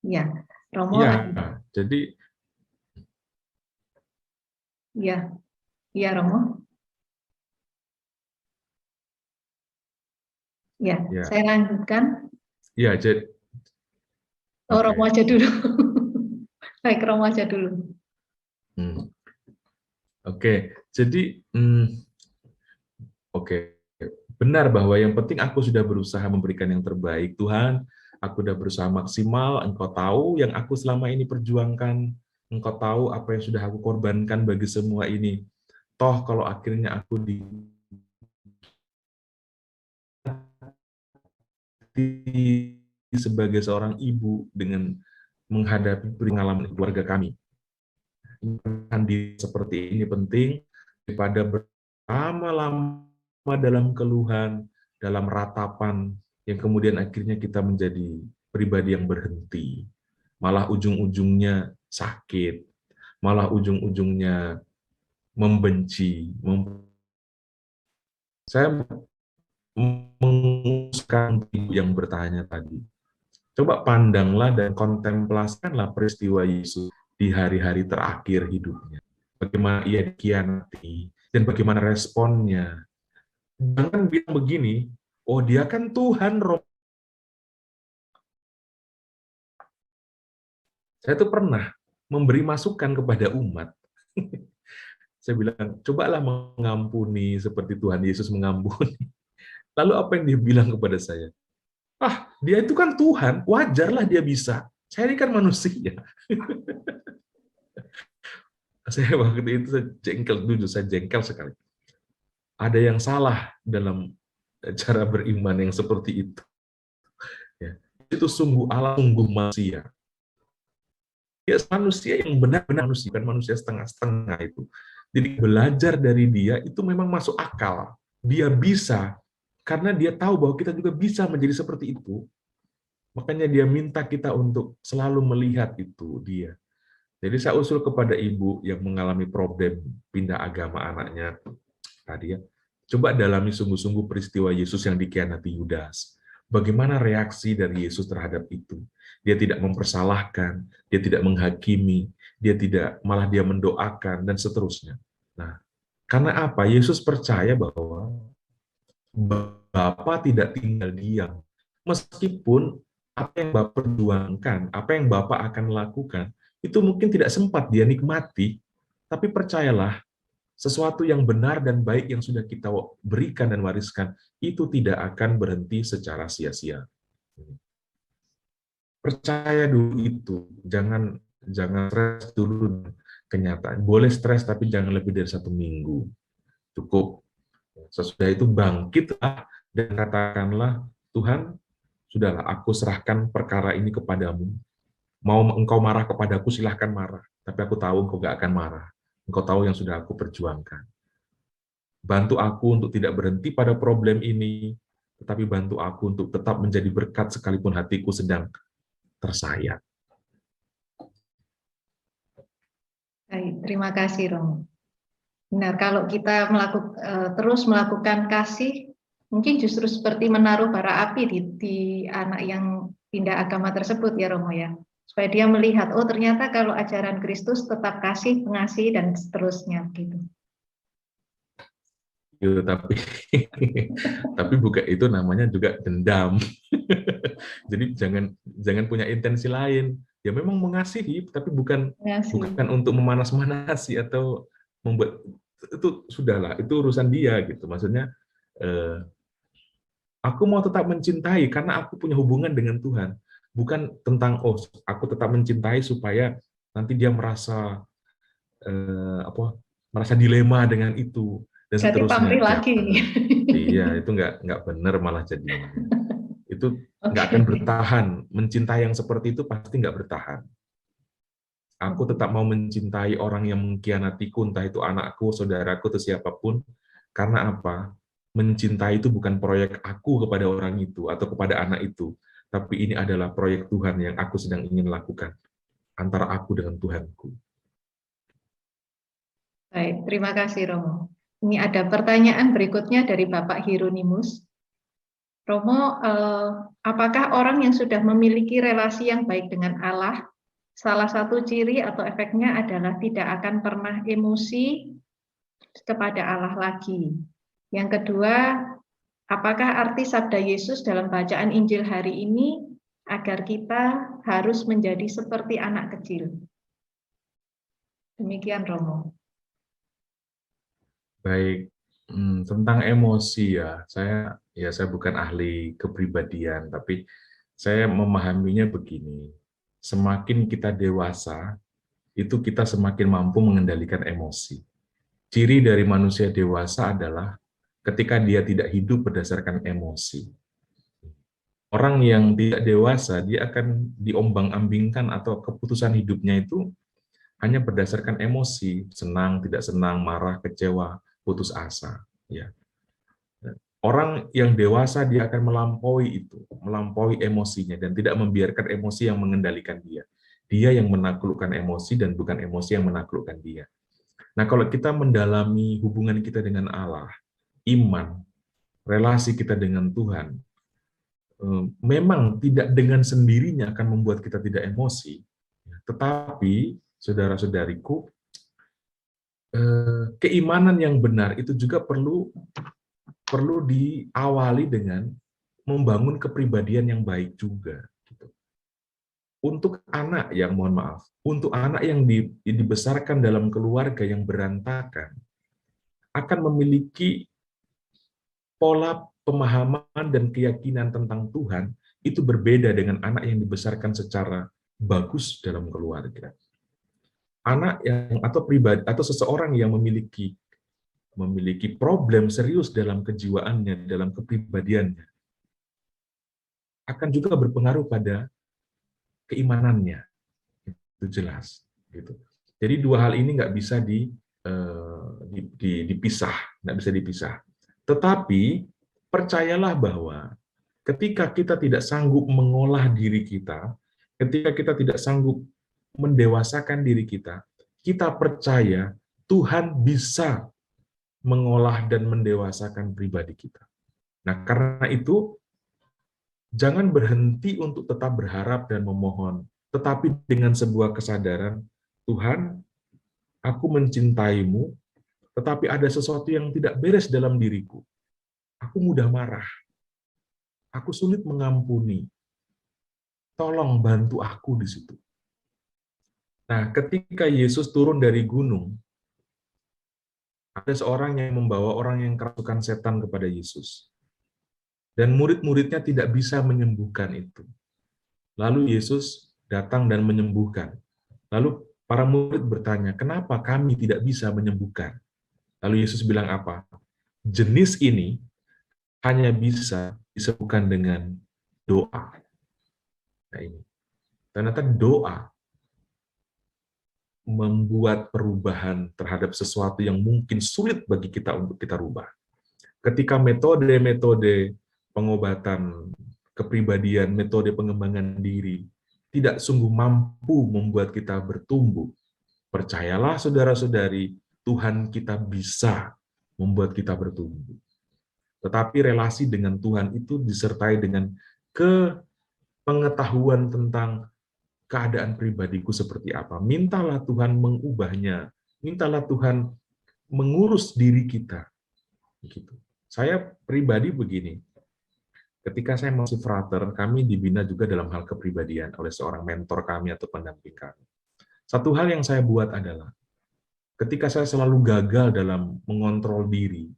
Ya, Romo. Ya, jadi ya, ya Romo. Ya, saya lanjutkan. Ya, jadi Romo aja dulu. Baik, Romo aja dulu. Oke, jadi benar bahwa yang penting aku sudah berusaha memberikan yang terbaik. Tuhan, aku sudah berusaha maksimal, Engkau tahu yang aku selama ini perjuangkan, Engkau tahu apa yang sudah aku korbankan bagi semua ini. Toh kalau akhirnya aku sebagai seorang ibu dengan menghadapi pengalaman keluarga kami. Seperti ini penting daripada berlama-lama dalam keluhan, dalam ratapan, yang kemudian akhirnya kita menjadi pribadi yang berhenti. Malah ujung-ujungnya sakit, malah ujung-ujungnya membenci. Saya mengusulkan ibu yang bertanya tadi, coba pandanglah dan kontemplasikanlah peristiwa Yesus di hari-hari terakhir hidupnya. Bagaimana ia dikhianati, dan bagaimana responnya. Jangan bilang begini, oh dia kan Tuhan. Saya tuh pernah memberi masukan kepada umat. Saya bilang, cobalah mengampuni seperti Tuhan Yesus mengampuni. Lalu apa yang dia bilang kepada saya? Ah, dia itu kan Tuhan, wajarlah dia bisa. Saya ini kan manusia. Saya waktu itu saya jengkel sekali. Ada yang salah dalam cara beriman yang seperti itu. Ya, itu sungguh Allah, sungguh manusia. Dia manusia yang benar-benar manusia, bukan manusia setengah-setengah itu. Jadi belajar dari dia itu memang masuk akal. Dia bisa, karena dia tahu bahwa kita juga bisa menjadi seperti itu. Makanya dia minta kita untuk selalu melihat itu dia. Jadi saya usul kepada ibu yang mengalami problem pindah agama anaknya tadi ya, coba dalami sungguh-sungguh peristiwa Yesus yang dikhianati Yudas. Bagaimana reaksi dari Yesus terhadap itu? Dia tidak mempersalahkan, dia tidak menghakimi, malah dia mendoakan dan seterusnya. Nah, karena apa? Yesus percaya bahwa Bapa tidak tinggal diam. Meskipun apa yang Bapak perjuangkan, apa yang Bapak akan lakukan, itu mungkin tidak sempat dia nikmati, tapi percayalah, sesuatu yang benar dan baik yang sudah kita berikan dan wariskan, itu tidak akan berhenti secara sia-sia. Percaya dulu itu, jangan stres dulu kenyataan. Boleh stres, tapi jangan lebih dari 1 minggu. Cukup. Sesudah itu bangkitlah dan katakanlah, Tuhan, sudahlah, aku serahkan perkara ini kepadamu. Mau engkau marah kepadaku, silahkan marah. Tapi aku tahu engkau gak akan marah. Engkau tahu yang sudah aku perjuangkan. Bantu aku untuk tidak berhenti pada problem ini, tetapi bantu aku untuk tetap menjadi berkat sekalipun hatiku sedang tersayat. Baik, terima kasih Romo. Benar, kalau kita terus melakukan kasih, mungkin justru seperti menaruh bara api di anak yang pindah agama tersebut ya Romo ya. Supaya dia melihat, oh ternyata kalau ajaran Kristus tetap kasih, pengasih, dan seterusnya. Gitu. Gitu, tapi bukan itu namanya juga dendam. Jadi jangan punya intensi lain. Ya memang mengasihi, tapi bukan untuk memanas-manasi atau membuat, itu sudahlah, itu urusan dia gitu. Maksudnya aku mau tetap mencintai karena aku punya hubungan dengan Tuhan. Bukan tentang, oh, aku tetap mencintai supaya nanti dia merasa merasa dilema dengan itu dan Berarti seterusnya. pamrih lagi. Iya, itu nggak benar malah jadinya. Itu nggak Oke. akan bertahan. Mencintai yang seperti itu pasti nggak bertahan. Aku tetap mau mencintai orang yang mengkhianatiku, entah itu anakku, saudaraku, atau siapapun. Karena apa? Mencintai itu bukan proyek aku kepada orang itu atau kepada anak itu, tapi ini adalah proyek Tuhan yang aku sedang ingin lakukan antara aku dengan Tuhanku. Baik, terima kasih Romo. Ini ada pertanyaan berikutnya dari Bapak Hieronymus. Romo, apakah orang yang sudah memiliki relasi yang baik dengan Allah, salah satu ciri atau efeknya adalah tidak akan pernah emosi kepada Allah lagi? Yang kedua, apakah arti sabda Yesus dalam bacaan Injil hari ini agar kita harus menjadi seperti anak kecil? Demikian Romo. Baik, tentang emosi ya, saya bukan ahli kepribadian, tapi saya memahaminya begini. Semakin kita dewasa, itu kita semakin mampu mengendalikan emosi. Ciri dari manusia dewasa adalah ketika dia tidak hidup berdasarkan emosi. Orang yang tidak dewasa, dia akan diombang-ambingkan atau keputusan hidupnya itu hanya berdasarkan emosi, senang, tidak senang, marah, kecewa, putus asa. Ya. Orang yang dewasa dia akan melampaui itu, melampaui emosinya dan tidak membiarkan emosi yang mengendalikan dia. Dia yang menaklukkan emosi dan bukan emosi yang menaklukkan dia. Nah, kalau kita mendalami hubungan kita dengan Allah, iman, relasi kita dengan Tuhan, memang tidak dengan sendirinya akan membuat kita tidak emosi, tetapi saudara-saudariku, keimanan yang benar itu juga perlu diawali dengan membangun kepribadian yang baik juga. Untuk anak yang, mohon maaf, untuk anak yang dibesarkan dalam keluarga yang berantakan, akan memiliki pola pemahaman dan keyakinan tentang Tuhan itu berbeda dengan anak yang dibesarkan secara bagus dalam keluarga. Anak yang atau pribadi atau seseorang yang memiliki problem serius dalam kejiwaannya, dalam kepribadiannya, akan juga berpengaruh pada keimanannya. Itu jelas. Gitu. Jadi dua hal ini nggak bisa dipisah, nggak bisa dipisah. Tetapi percayalah bahwa ketika kita tidak sanggup mengolah diri kita, ketika kita tidak sanggup mendewasakan diri kita, kita percaya Tuhan bisa mengolah dan mendewasakan pribadi kita. Nah, karena itu, jangan berhenti untuk tetap berharap dan memohon, tetapi dengan sebuah kesadaran, Tuhan, aku mencintaimu, tetapi ada sesuatu yang tidak beres dalam diriku. Aku mudah marah. Aku sulit mengampuni. Tolong bantu aku di situ. Nah, ketika Yesus turun dari gunung, ada seorang yang membawa orang yang kerasukan setan kepada Yesus. Dan murid-muridnya tidak bisa menyembuhkan itu. Lalu Yesus datang dan menyembuhkan. Lalu para murid bertanya, kenapa kami tidak bisa menyembuhkan? Lalu Yesus bilang apa? Jenis ini hanya bisa disembuhkan dengan doa. Nah ini. Ternyata doa membuat perubahan terhadap sesuatu yang mungkin sulit bagi kita untuk kita rubah. Ketika metode-metode pengobatan kepribadian, metode pengembangan diri tidak sungguh mampu membuat kita bertumbuh, percayalah saudara-saudari, Tuhan kita bisa membuat kita bertumbuh. Tetapi relasi dengan Tuhan itu disertai dengan pengetahuan tentang keadaan pribadiku seperti apa. Mintalah Tuhan mengubahnya. Mintalah Tuhan mengurus diri kita. Begitu. Saya pribadi begini. Ketika saya masih frater, kami dibina juga dalam hal kepribadian oleh seorang mentor kami atau pendamping kami. Satu hal yang saya buat adalah, ketika saya selalu gagal dalam mengontrol diri,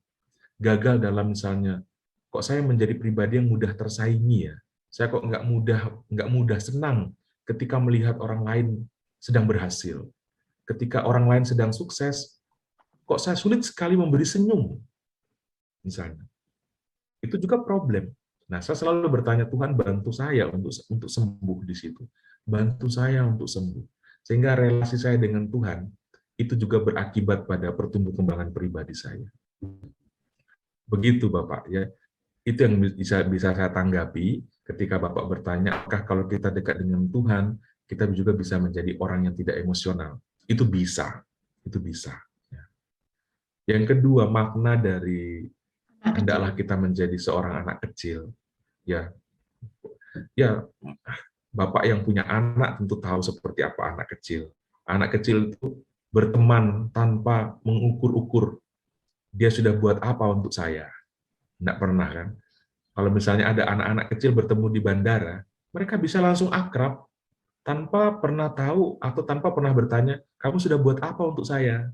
gagal dalam misalnya, kok saya menjadi pribadi yang mudah tersaingi ya? Saya kok nggak mudah senang ketika melihat orang lain sedang berhasil. Ketika orang lain sedang sukses, kok saya sulit sekali memberi senyum, misalnya. Itu juga problem. Nah, saya selalu bertanya, Tuhan bantu saya untuk sembuh di situ. Bantu saya untuk sembuh. Sehingga relasi saya dengan Tuhan itu juga berakibat pada pertumbuh kembangan pribadi saya. Begitu Bapak ya. Itu yang bisa saya tanggapi ketika Bapak bertanya, apakah kalau kita dekat dengan Tuhan, kita juga bisa menjadi orang yang tidak emosional. Itu bisa. Yang kedua, makna dari hendaklah kita menjadi seorang anak kecil. Ya, Bapak yang punya anak tentu tahu seperti apa anak kecil. Anak kecil itu berteman tanpa mengukur-ukur. Dia sudah buat apa untuk saya? Tidak pernah kan? Kalau misalnya ada anak-anak kecil bertemu di bandara, mereka bisa langsung akrab tanpa pernah tahu atau tanpa pernah bertanya, kamu sudah buat apa untuk saya?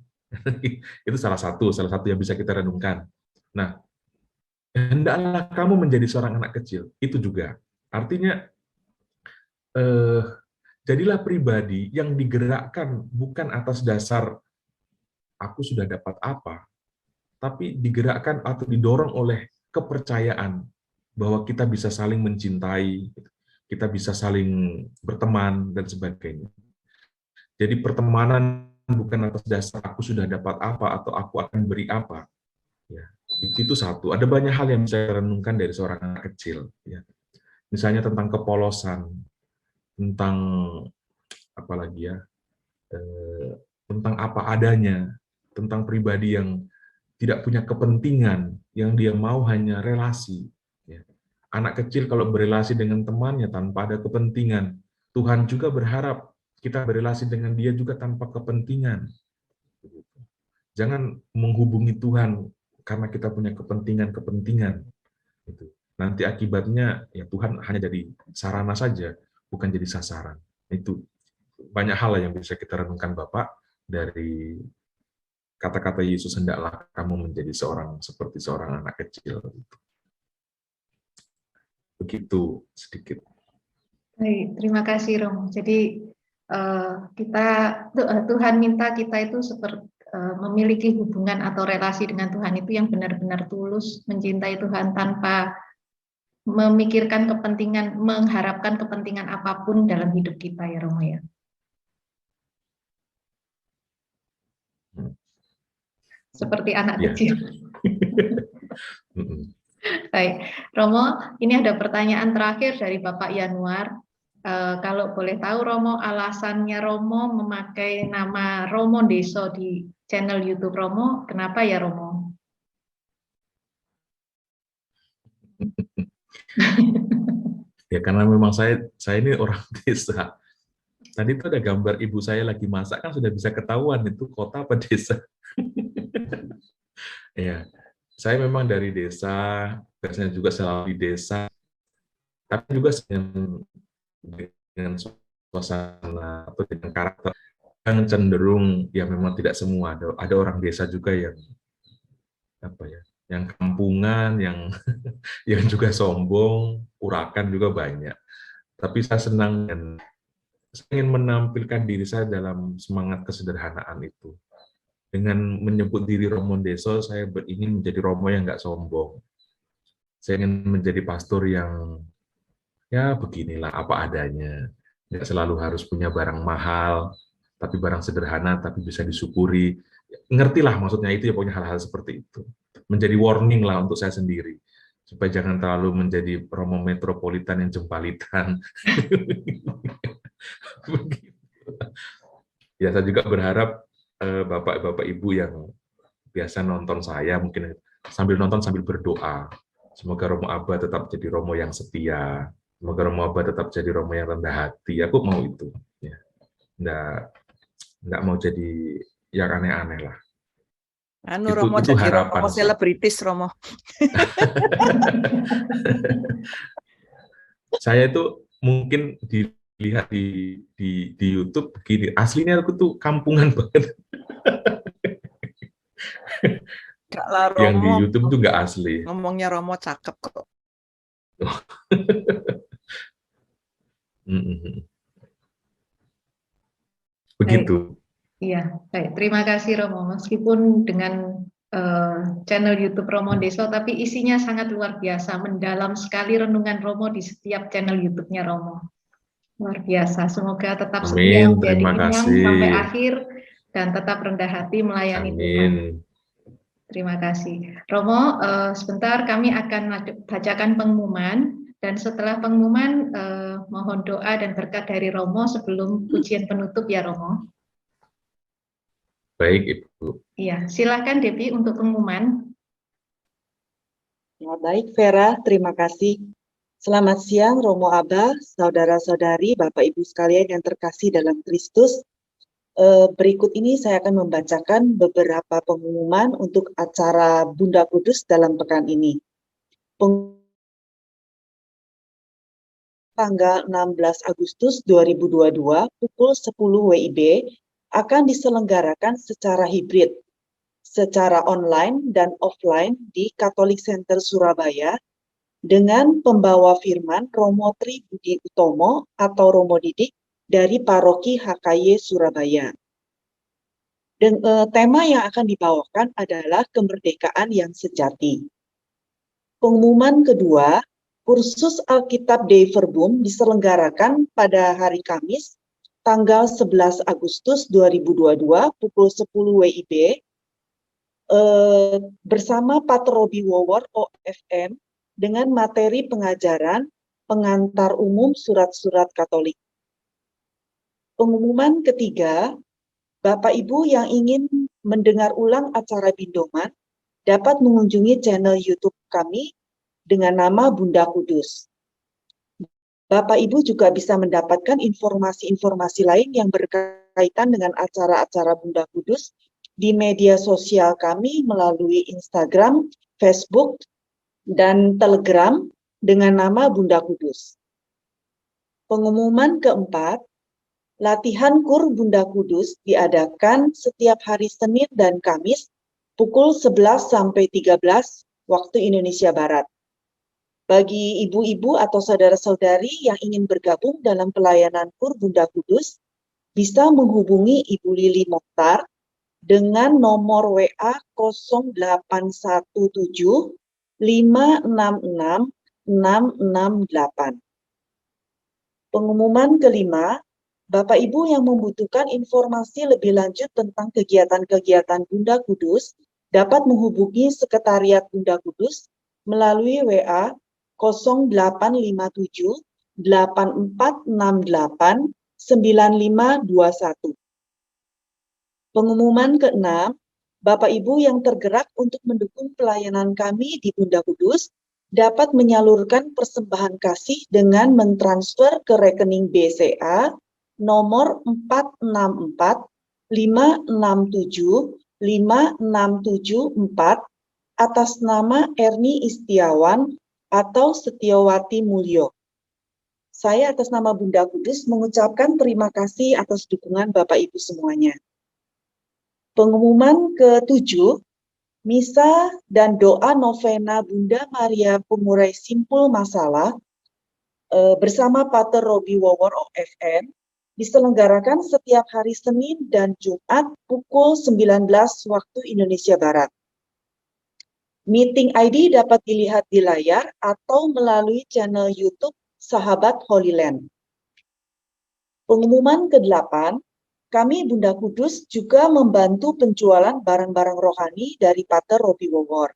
Itu salah satu yang bisa kita renungkan. Nah, hendaklah kamu menjadi seorang anak kecil. Itu juga. Artinya, jadilah pribadi yang digerakkan bukan atas dasar aku sudah dapat apa, tapi digerakkan atau didorong oleh kepercayaan bahwa kita bisa saling mencintai, kita bisa saling berteman, dan sebagainya. Jadi pertemanan bukan atas dasar aku sudah dapat apa atau aku akan beri apa. Ya, itu satu. Ada banyak hal yang bisa renungkan dari seorang anak kecil. Ya. Misalnya tentang kepolosan, tentang apa lagi ya, tentang apa adanya, tentang pribadi yang tidak punya kepentingan, yang dia mau hanya relasi. Ya. Anak kecil kalau berelasi dengan temannya tanpa ada kepentingan, Tuhan juga berharap kita berelasi dengan dia juga tanpa kepentingan. Jangan menghubungi Tuhan karena kita punya kepentingan. Nanti akibatnya ya Tuhan hanya jadi sarana saja, bukan jadi sasaran. Itu banyak hal yang bisa kita renungkan Bapak dari kata-kata Yesus, hendaklah kamu menjadi seperti seorang anak kecil. Begitu sedikit. Baik, terima kasih Romo. Jadi Tuhan minta kita itu seperti memiliki hubungan atau relasi dengan Tuhan itu yang benar-benar tulus, mencintai Tuhan tanpa memikirkan kepentingan, mengharapkan kepentingan apapun dalam hidup kita ya Romo ya. Seperti anak kecil. Baik, Romo, ini ada pertanyaan terakhir dari Bapak Yanuar. Kalau boleh tahu Romo, alasannya Romo memakai nama Romo Deso di channel YouTube Romo, kenapa ya Romo? Ya karena memang saya ini orang desa. Tadi itu ada gambar ibu saya lagi masak, kan sudah bisa ketahuan itu kota apa desa. Ya, saya memang dari desa, biasanya juga selalu di desa, tapi juga dengan suasana atau dengan karakter yang cenderung ya memang tidak semua, ada orang desa juga yang apa ya, yang kampungan, yang yang juga sombong, urakan juga banyak. Tapi saya senang dan saya ingin menampilkan diri saya dalam semangat kesederhanaan itu. Dengan menyebut diri Romo Deso, saya ingin menjadi Romo yang nggak sombong. Saya ingin menjadi pastor yang ya beginilah apa adanya. Nggak selalu harus punya barang mahal, tapi barang sederhana, tapi bisa disyukuri. Ngertilah maksudnya itu ya, pokoknya hal-hal seperti itu. Menjadi warning lah untuk saya sendiri. Supaya jangan terlalu menjadi Romo metropolitan yang jempalitan. Ya, saya juga berharap Bapak-Bapak Ibu yang biasa nonton saya, mungkin sambil nonton sambil berdoa. Semoga Romo Abba tetap jadi Romo yang setia. Semoga Romo Abba tetap jadi Romo yang rendah hati. Aku mau itu. Ya. Nggak mau jadi yang aneh-aneh lah. Romo itu jadi harapan. Romo selebritis, Romo. Saya itu mungkin dilihat di YouTube begini, aslinya aku tuh kampungan banget. Romo, yang di YouTube tuh nggak asli. Ngomongnya Romo cakep kok. Begitu. Iya, baik. Terima kasih Romo. Meskipun dengan channel YouTube Romo Deso, tapi isinya sangat luar biasa, mendalam sekali renungan Romo di setiap channel YouTube-nya Romo. Luar biasa. Semoga tetap setia Amin. menjadi Terima imam kasih. sampai akhir dan tetap rendah hati melayani Tuhan. Amin. Terima kasih. Romo, sebentar kami akan bacakan pengumuman. Dan setelah pengumuman, mohon doa dan berkat dari Romo sebelum pujian penutup ya Romo. Baik, Ibu. Iya, silakan Devi untuk pengumuman. Ya, baik Vera, terima kasih. Selamat siang Romo Abah, saudara-saudari, Bapak Ibu sekalian yang terkasih dalam Kristus. Berikut ini saya akan membacakan beberapa pengumuman untuk acara Bunda Kudus dalam pekan ini. Tanggal 16 Agustus 2022 pukul 10 WIB akan diselenggarakan secara hibrid, secara online dan offline di Catholic Center Surabaya dengan pembawa firman Romo Tri Budi Utomo atau Romo Didik dari Paroki HKY Surabaya. Dan tema yang akan dibawakan adalah kemerdekaan yang sejati. Pengumuman kedua, kursus Alkitab Dei Verbum diselenggarakan pada hari Kamis, tanggal 11 Agustus 2022 pukul 10 WIB bersama Pater Robi Wowor OFM dengan materi pengajaran pengantar umum surat-surat Katolik. Pengumuman ketiga, Bapak Ibu yang ingin mendengar ulang acara Bindoman dapat mengunjungi channel YouTube kami dengan nama Bunda Kudus. Bapak Ibu juga bisa mendapatkan informasi-informasi lain yang berkaitan dengan acara-acara Bunda Kudus di media sosial kami melalui Instagram, Facebook, dan Telegram dengan nama Bunda Kudus. Pengumuman keempat, latihan KUR Bunda Kudus diadakan setiap hari Senin dan Kamis pukul 11 sampai 13 waktu Indonesia Barat. Bagi ibu-ibu atau saudara-saudari yang ingin bergabung dalam pelayanan KUR Bunda Kudus, bisa menghubungi Ibu Lili Mokhtar dengan nomor WA 0817 566 668. Pengumuman kelima, Bapak Ibu yang membutuhkan informasi lebih lanjut tentang kegiatan-kegiatan Bunda Kudus dapat menghubungi Sekretariat Bunda Kudus melalui WA 0857 8468 9521. Pengumuman keenam, Bapak Ibu yang tergerak untuk mendukung pelayanan kami di Bunda Kudus dapat menyalurkan persembahan kasih dengan mentransfer ke rekening BCA nomor 464 567 5674 atas nama Erni Istiawan atau Setiawati Mulyo. Saya atas nama Bunda Kudus mengucapkan terima kasih atas dukungan Bapak Ibu semuanya. Pengumuman ke-7, Misa dan doa novena Bunda Maria Pengurai Simpul Masalah bersama Pater Robi Wowor OFM diselenggarakan setiap hari Senin dan Jumat pukul 19 waktu Indonesia Barat. Meeting ID dapat dilihat di layar atau melalui channel YouTube Sahabat Holy Land. Pengumuman ke-8, kami Bunda Kudus juga membantu penjualan barang-barang rohani dari Pater Robi Wowor.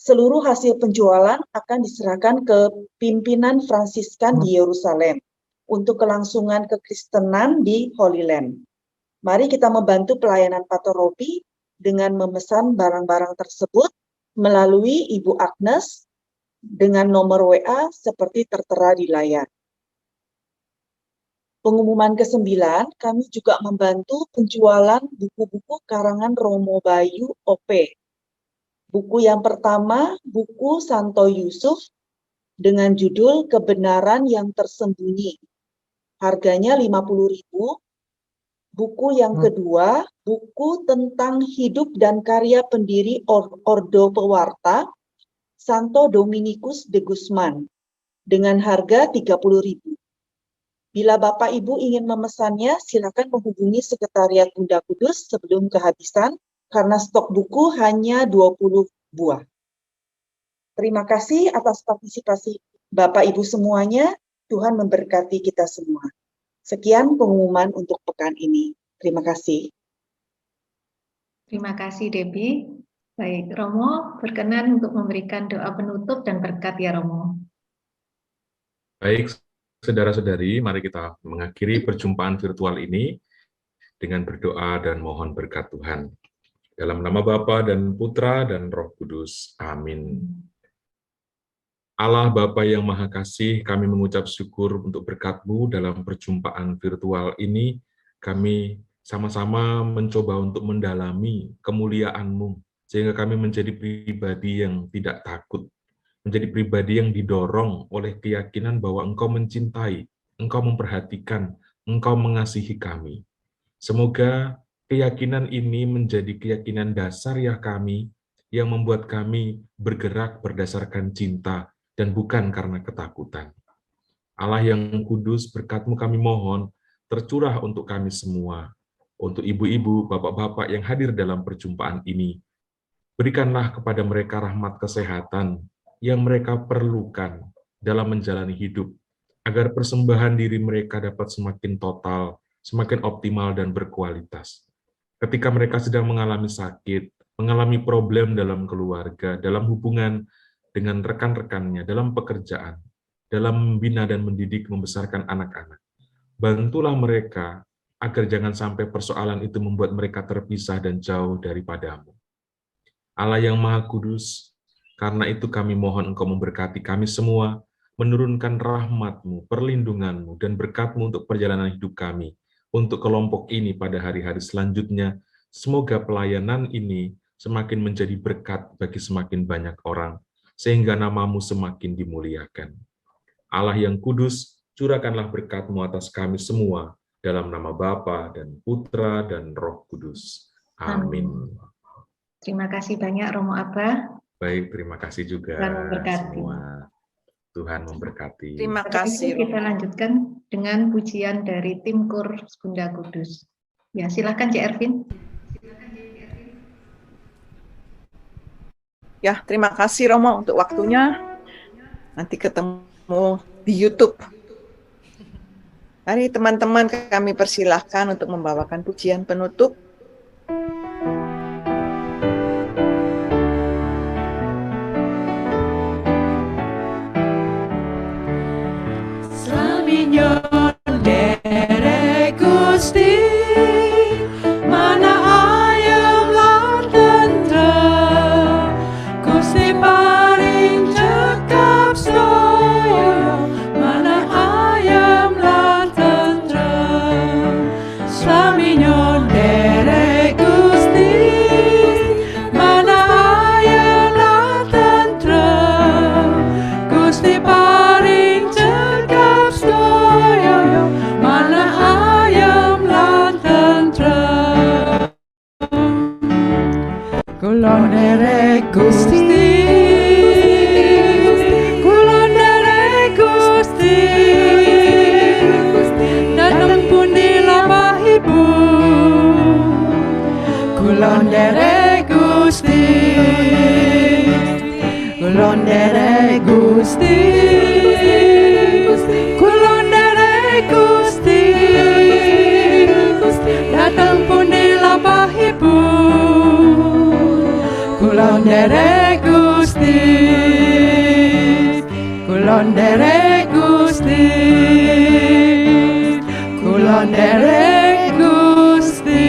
Seluruh hasil penjualan akan diserahkan ke pimpinan Fransiskan di Yerusalem untuk kelangsungan kekristenan di Holy Land. Mari kita membantu pelayanan Pater Robi dengan memesan barang-barang tersebut melalui Ibu Agnes dengan nomor WA seperti tertera di layar. Pengumuman ke-9, kami juga membantu penjualan buku-buku karangan Romo Bayu OP. Buku yang pertama, buku Santo Yusuf dengan judul Kebenaran yang Tersembunyi. Harganya 50.000. Buku yang kedua, buku tentang hidup dan karya pendiri Ordo Pewarta, Santo Dominikus de Guzman, dengan harga 30.000. Bila Bapak Ibu ingin memesannya, silakan menghubungi Sekretariat Bunda Kudus sebelum kehabisan, karena stok buku hanya 20 buah. Terima kasih atas partisipasi Bapak Ibu semuanya. Tuhan memberkati kita semua. Sekian pengumuman untuk pekan ini. Terima kasih. Terima kasih, Debbie. Baik, Romo berkenan untuk memberikan doa penutup dan berkat ya, Romo. Baik, saudara-saudari, mari kita mengakhiri perjumpaan virtual ini dengan berdoa dan mohon berkat Tuhan. Dalam nama Bapa dan Putra dan Roh Kudus. Amin. Allah Bapa yang Maha Kasih, kami mengucap syukur untuk berkat-Mu dalam perjumpaan virtual ini. Kami sama-sama mencoba untuk mendalami kemuliaan-Mu, sehingga kami menjadi pribadi yang tidak takut, menjadi pribadi yang didorong oleh keyakinan bahwa Engkau mencintai, Engkau memperhatikan, Engkau mengasihi kami. Semoga keyakinan ini menjadi keyakinan dasar ya kami, yang membuat kami bergerak berdasarkan cinta, dan bukan karena ketakutan. Allah yang kudus, berkat-Mu kami mohon, tercurah untuk kami semua, untuk ibu-ibu, bapak-bapak yang hadir dalam perjumpaan ini. Berikanlah kepada mereka rahmat kesehatan yang mereka perlukan dalam menjalani hidup, agar persembahan diri mereka dapat semakin total, semakin optimal dan berkualitas. Ketika mereka sedang mengalami sakit, mengalami problem dalam keluarga, dalam hubungan dengan rekan-rekannya, dalam pekerjaan, dalam membina dan mendidik membesarkan anak-anak. Bantulah mereka agar jangan sampai persoalan itu membuat mereka terpisah dan jauh daripada-Mu. Allah yang Maha Kudus, karena itu kami mohon Engkau memberkati kami semua, menurunkan rahmat-Mu, perlindungan-Mu, dan berkat-Mu untuk perjalanan hidup kami, untuk kelompok ini pada hari-hari selanjutnya. Semoga pelayanan ini semakin menjadi berkat bagi semakin banyak orang, sehingga nama-Mu semakin dimuliakan. Allah yang kudus, curahkanlah berkat-Mu atas kami semua, dalam nama Bapa dan Putra dan Roh Kudus. Amin. Terima kasih banyak, Romo Abah. Baik, terima kasih juga Tuhan memberkati. semua. Tuhan memberkati. Terima kasih. Kita lanjutkan dengan pujian dari tim KUR Bunda Kudus. Ya, silakan Cik Ervin. Ya, terima kasih Romo untuk waktunya. Nanti ketemu di YouTube. Mari teman-teman kami persilahkan untuk membawakan pujian penutup. Slaminyon derek Gusti, mana ayam lan tentrem, Gusti paring cekap sedaya, mana ayam lan tentrem. Slaminyon derek Gusti, mana ayam lan tentrem, Gusti paring cekap sedaya, mana ayam lan tentrem. Kulon derek Gusti, kulon derek Gusti, datang pundi lamahipun. Kulon derek Gusti, kulon derek Gusti, kulon derek Gusti, datang pundi lamahipun. Kulon derek Gusti, kulon derek Gusti, kulon derek Gusti.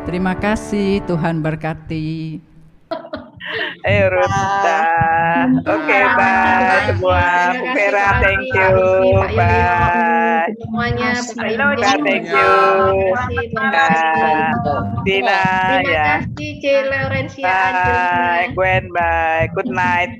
Terima kasih, Tuhan berkati. Ayo Rusta. Oke, bye semua. Bu Vera, thank you. Bye. Semuanya, Bapak Ibu. Thank you. Terima kasih. Dina, Terima ya. kasih, C. Laurencia. Bye, Gwen, bye. Good night.